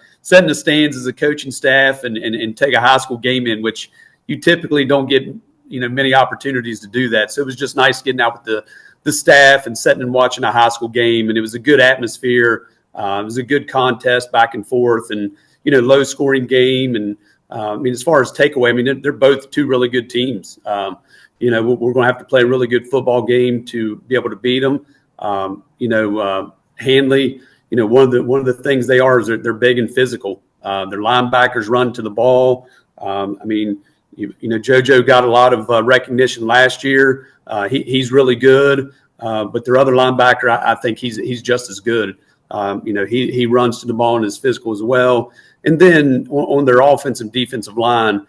stands as a coaching staff and take a high school game in, which you typically don't get, many opportunities to do that. So it was just nice getting out with the staff and sitting and watching a high school game. And it was a good atmosphere. It was a good contest back and forth, and, low scoring game. And as far as takeaway, they're both two really good teams. We're going to have to play a really good football game to be able to beat them. Handley, one of the things they are is they're big and physical. Their linebackers run to the ball. JoJo got a lot of recognition last year. He's really good, but their other linebacker, I think he's just as good. He runs to the ball and is physical as well. And then on their offensive defensive line,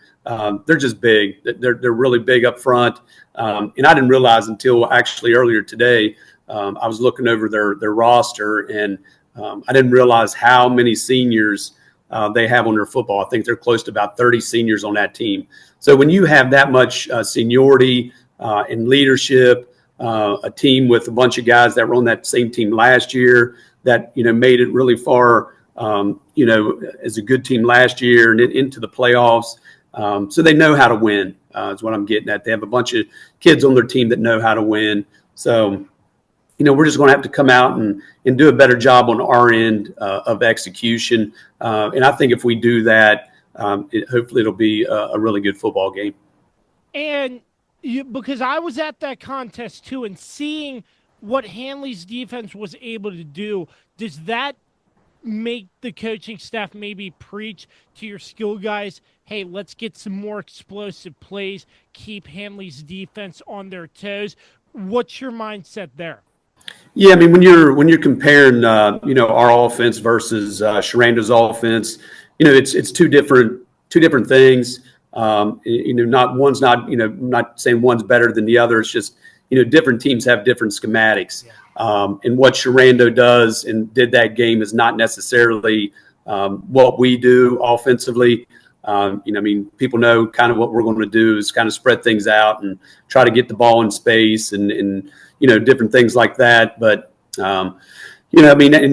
they're just big. They're really big up front. And I didn't realize until actually earlier today, I was looking over their roster, and I didn't realize how many seniors they have on their football. I think they're close to about 30 seniors on that team. So when you have that much seniority and leadership, a team with a bunch of guys that were on that same team last year that, made it really far, as a good team last year and into the playoffs. So they know how to win, is what I'm getting at. They have a bunch of kids on their team that know how to win. So, we're just going to have to come out and do a better job on our end of execution. And I think if we do that, hopefully it'll be a really good football game. And because I was at that contest too, and seeing what Handley's defense was able to do, does that make the coaching staff maybe preach to your skill guys, hey, let's get some more explosive plays, keep Handley's defense on their toes? What's your mindset there? Yeah, when you're comparing, our offense versus Sherando's offense, it's two different things. Not saying one's better than the other. It's just, different teams have different schematics. And what Sherando does and did that game is not necessarily what we do offensively. People know kind of what we're going to do is kind of spread things out and try to get the ball in space and different things like that. But, and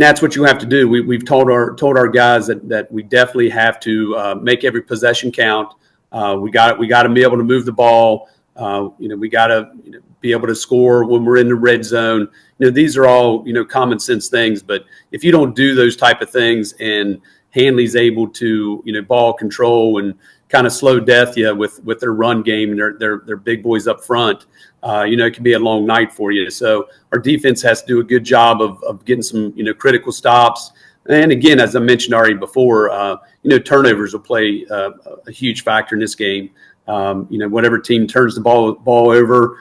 that's what you have to do. We've told our guys that we definitely have to make every possession count. We got to be able to move the ball. We got to be able to score when we're in the red zone. These are all, common sense things. But if you don't do those type of things and Handley's able to, ball control and kind of slow death you with their run game and their big boys up front, it can be a long night for you. So our defense has to do a good job of getting some, critical stops. And again, as I mentioned already before, turnovers will play a huge factor in this game. Whatever team turns the ball over,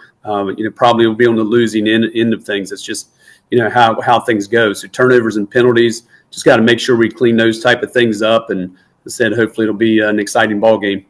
probably will be on the losing end of things. It's just, how things go. So turnovers and penalties, just got to make sure we clean those type of things up. And as I said, hopefully it'll be an exciting ball game.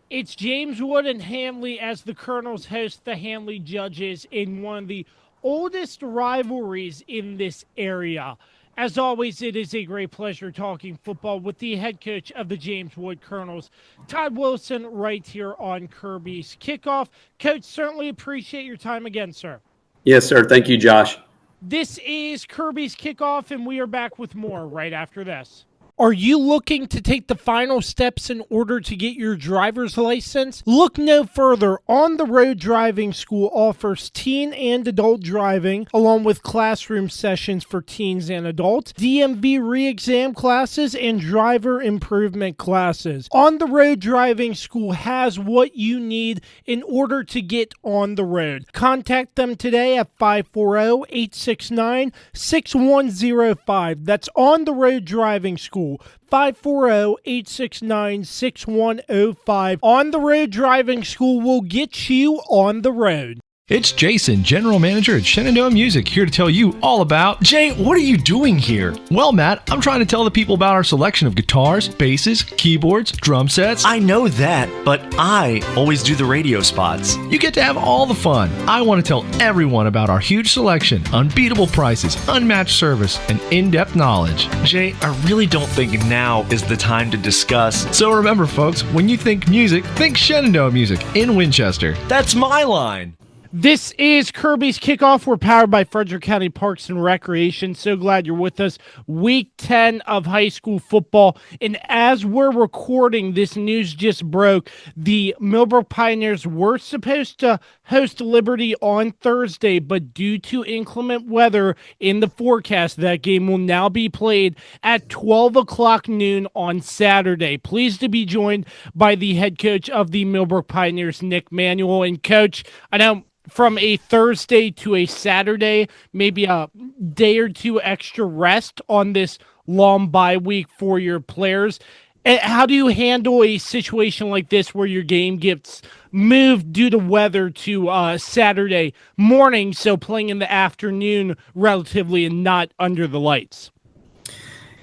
It's James Wood and Handley as the Colonels host the Handley Judges in one of the oldest rivalries in this area. As always, it is a great pleasure talking football with the head coach of the James Wood Colonels, Todd Wilson, right here on Kirby's Kickoff. Coach, certainly appreciate your time again, sir. Yes, sir. Thank you, Josh. This is Kirby's Kickoff, and we are back with more right after this. Are you looking to take the final steps in order to get your driver's license? Look no further. On the Road Driving School offers teen and adult driving, along with classroom sessions for teens and adults, DMV re-exam classes, and driver improvement classes. On the Road Driving School has what you need in order to get on the road. Contact them today at 540-869-6105. That's On the Road Driving School. 540-869-6105. On the Road Driving School will get you on the road. It's Jason, General Manager at Shenandoah Music, here to tell you all about... Jay, what are you doing here? Well, Matt, I'm trying to tell the people about our selection of guitars, basses, keyboards, drum sets. I know that, but I always do the radio spots. You get to have all the fun. I want to tell everyone about our huge selection, unbeatable prices, unmatched service, and in-depth knowledge. Jay, I really don't think now is the time to discuss. So remember, folks, when you think music, think Shenandoah Music in Winchester. That's my line. This is Kirby's Kickoff. We're powered by Frederick County Parks and Recreation. So glad you're with us. Week 10 of high school football. And as we're recording, this news just broke. The Millbrook Pioneers were supposed to host Liberty on Thursday, but due to inclement weather in the forecast, that game will now be played at 12 o'clock noon on Saturday. Pleased to be joined by the head coach of the Millbrook Pioneers, Nick Manuel. And Coach, I know from a Thursday to a Saturday, maybe a day or two extra rest on this long bye week for your players. How do you handle a situation like this where your game gets moved due to weather to Saturday morning, so playing in the afternoon relatively and not under the lights?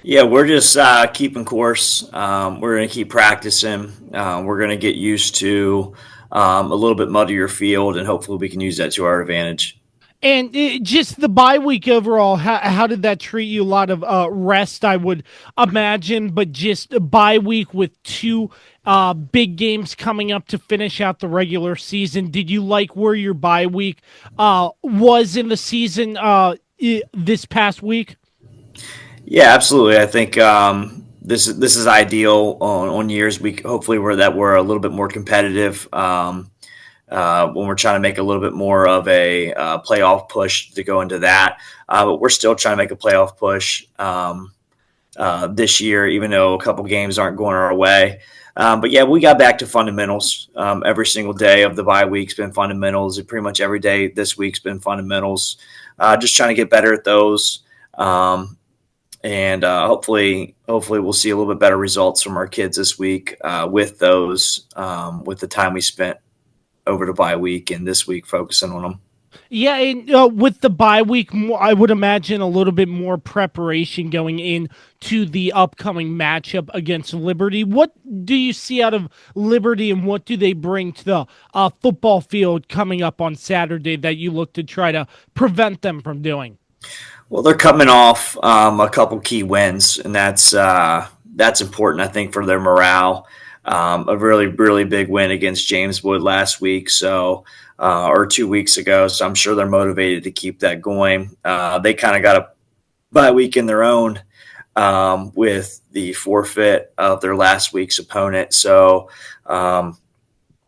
Yeah, we're just keeping course. We're going to keep practicing. We're going to get used to a little bit muddier field, and hopefully we can use that to our advantage. And just the bye week overall, how did that treat you? A lot of rest, I would imagine, but just a bye week with two big games coming up to finish out the regular season. Did you like where your bye week was in the season this past week? Yeah, absolutely. I think this is ideal on years hopefully we're a little bit more competitive when we're trying to make a little bit more of a playoff push to go into that. But we're still trying to make a playoff push this year, even though a couple games aren't going our way. But yeah, we got back to fundamentals. Every single day of the bye week's been fundamentals. And pretty much every day this week's been fundamentals. Just trying to get better at those. And hopefully we'll see a little bit better results from our kids this week with those, with the time we spent over the bye week and this week focusing on them. Yeah, and with the bye week, I would imagine a little bit more preparation going into the upcoming matchup against Liberty. What do you see out of Liberty, and what do they bring to the football field coming up on Saturday that you look to try to prevent them from doing? Well, they're coming off a couple key wins, and that's important, I think, for their morale. A really, really big win against James Wood last week, or 2 weeks ago. So I'm sure they're motivated to keep that going. They kind of got a bye week in their own with the forfeit of their last week's opponent. So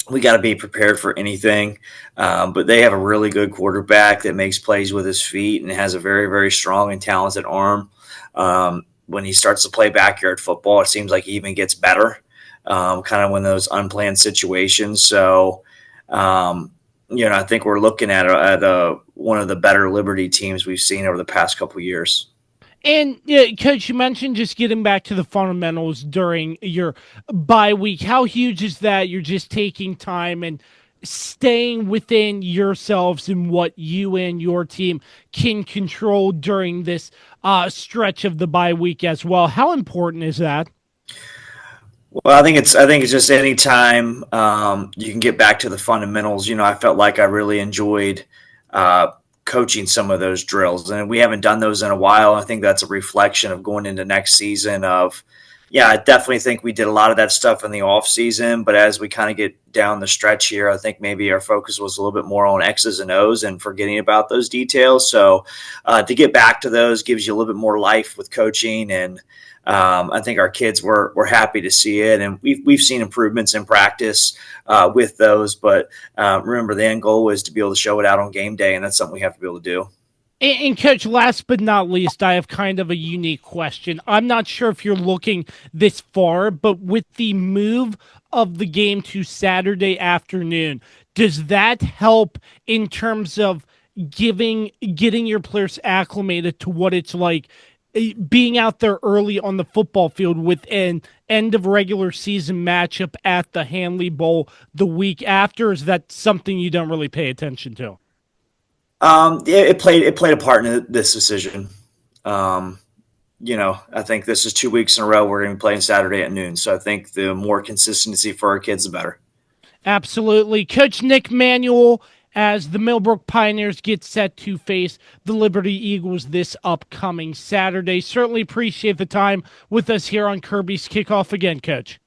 we got to be prepared for anything. But they have a really good quarterback that makes plays with his feet and has a very, very strong and talented arm. When he starts to play backyard football, it seems like he even gets better, kind of when those unplanned situations. So, I think we're looking at one of the better Liberty teams we've seen over the past couple of years. And Coach, you mentioned just getting back to the fundamentals during your bye week. How huge is that? You're just taking time and staying within yourselves and what you and your team can control during this stretch of the bye week as well. How important is that? Well, I think it's just any time you can get back to the fundamentals. I felt like I really enjoyed coaching some of those drills, and we haven't done those in a while. I think that's a reflection of going into next season of, yeah, I definitely think we did a lot of that stuff in the off season, but as we kind of get down the stretch here, I think maybe our focus was a little bit more on X's and O's and forgetting about those details. So to get back to those gives you a little bit more life with coaching, and I think our kids were happy to see it, and we've seen improvements in practice with those. But remember, the end goal was to be able to show it out on game day, and that's something we have to be able to do. And Coach, last but not least, I have kind of a unique question. I'm not sure if you're looking this far, but with the move of the game to Saturday afternoon, does that help in terms of getting your players acclimated to what it's like being out there early on the football field with an end of regular season matchup at the Handley Bowl the week after? Is that something you don't really pay attention to? It played a part in this decision. I think this is 2 weeks in a row we're going to be playing Saturday at noon. So I think the more consistency for our kids, the better. Absolutely. Coach Nick Manuel, as the Millbrook Pioneers get set to face the Liberty Eagles this upcoming Saturday. Certainly appreciate the time with us here on Kirby's Kickoff again, Coach.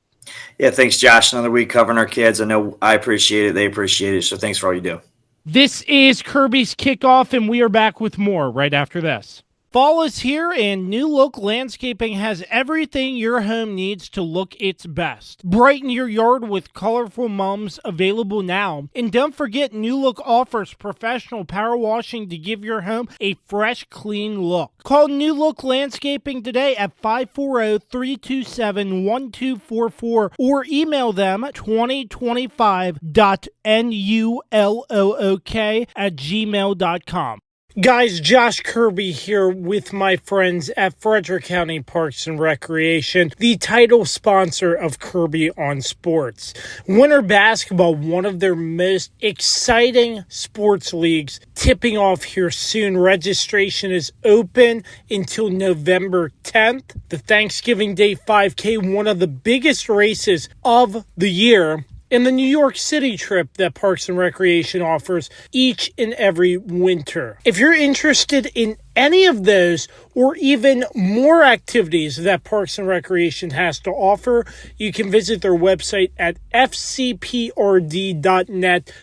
Yeah, thanks, Josh. Another week covering our kids. I know I appreciate it. They appreciate it. So thanks for all you do. This is Kirby's Kickoff, and we are back with more right after this. Fall is here, and New Look Landscaping has everything your home needs to look its best. Brighten your yard with colorful mums available now. And don't forget, New Look offers professional power washing to give your home a fresh, clean look. Call New Look Landscaping today at 540-327-1244 or email them 2025.nullook@gmail.com. Guys, Josh Kirby here with my friends at Frederick County Parks and Recreation, the title sponsor of Kirby on Sports. Winter basketball, one of their most exciting sports leagues, tipping off here soon. Registration is open until November 10th. The Thanksgiving Day 5K, one of the biggest races of the year, and the New York City trip that Parks and Recreation offers each and every winter. If you're interested in any of those or even more activities that Parks and Recreation has to offer, you can visit their website at fcprd.net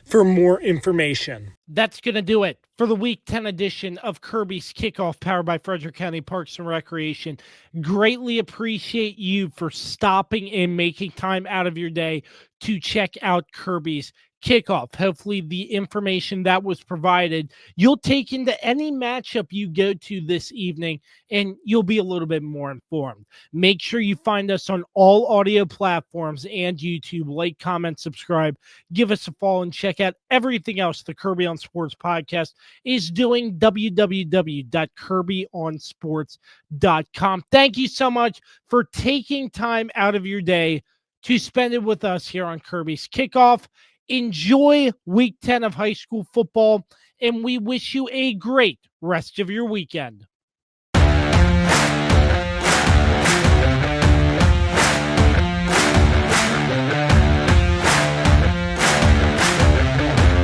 for more information. That's going to do it for the Week 10 edition of Kirby's Kickoff, powered by Frederick County Parks and Recreation. Greatly appreciate you for stopping and making time out of your day to check out Kirby's Kickoff. Hopefully the information that was provided, you'll take into any matchup you go to this evening, and you'll be a little bit more informed. Make sure you find us on all audio platforms and YouTube. Like, comment, subscribe, give us a follow, and check out everything else the Kirby on Sports podcast is doing. www.kirbyonsports.com. Thank you so much for taking time out of your day to spend it with us here on Kirby's Kickoff. Enjoy Week 10 of high school football, and we wish you a great rest of your weekend.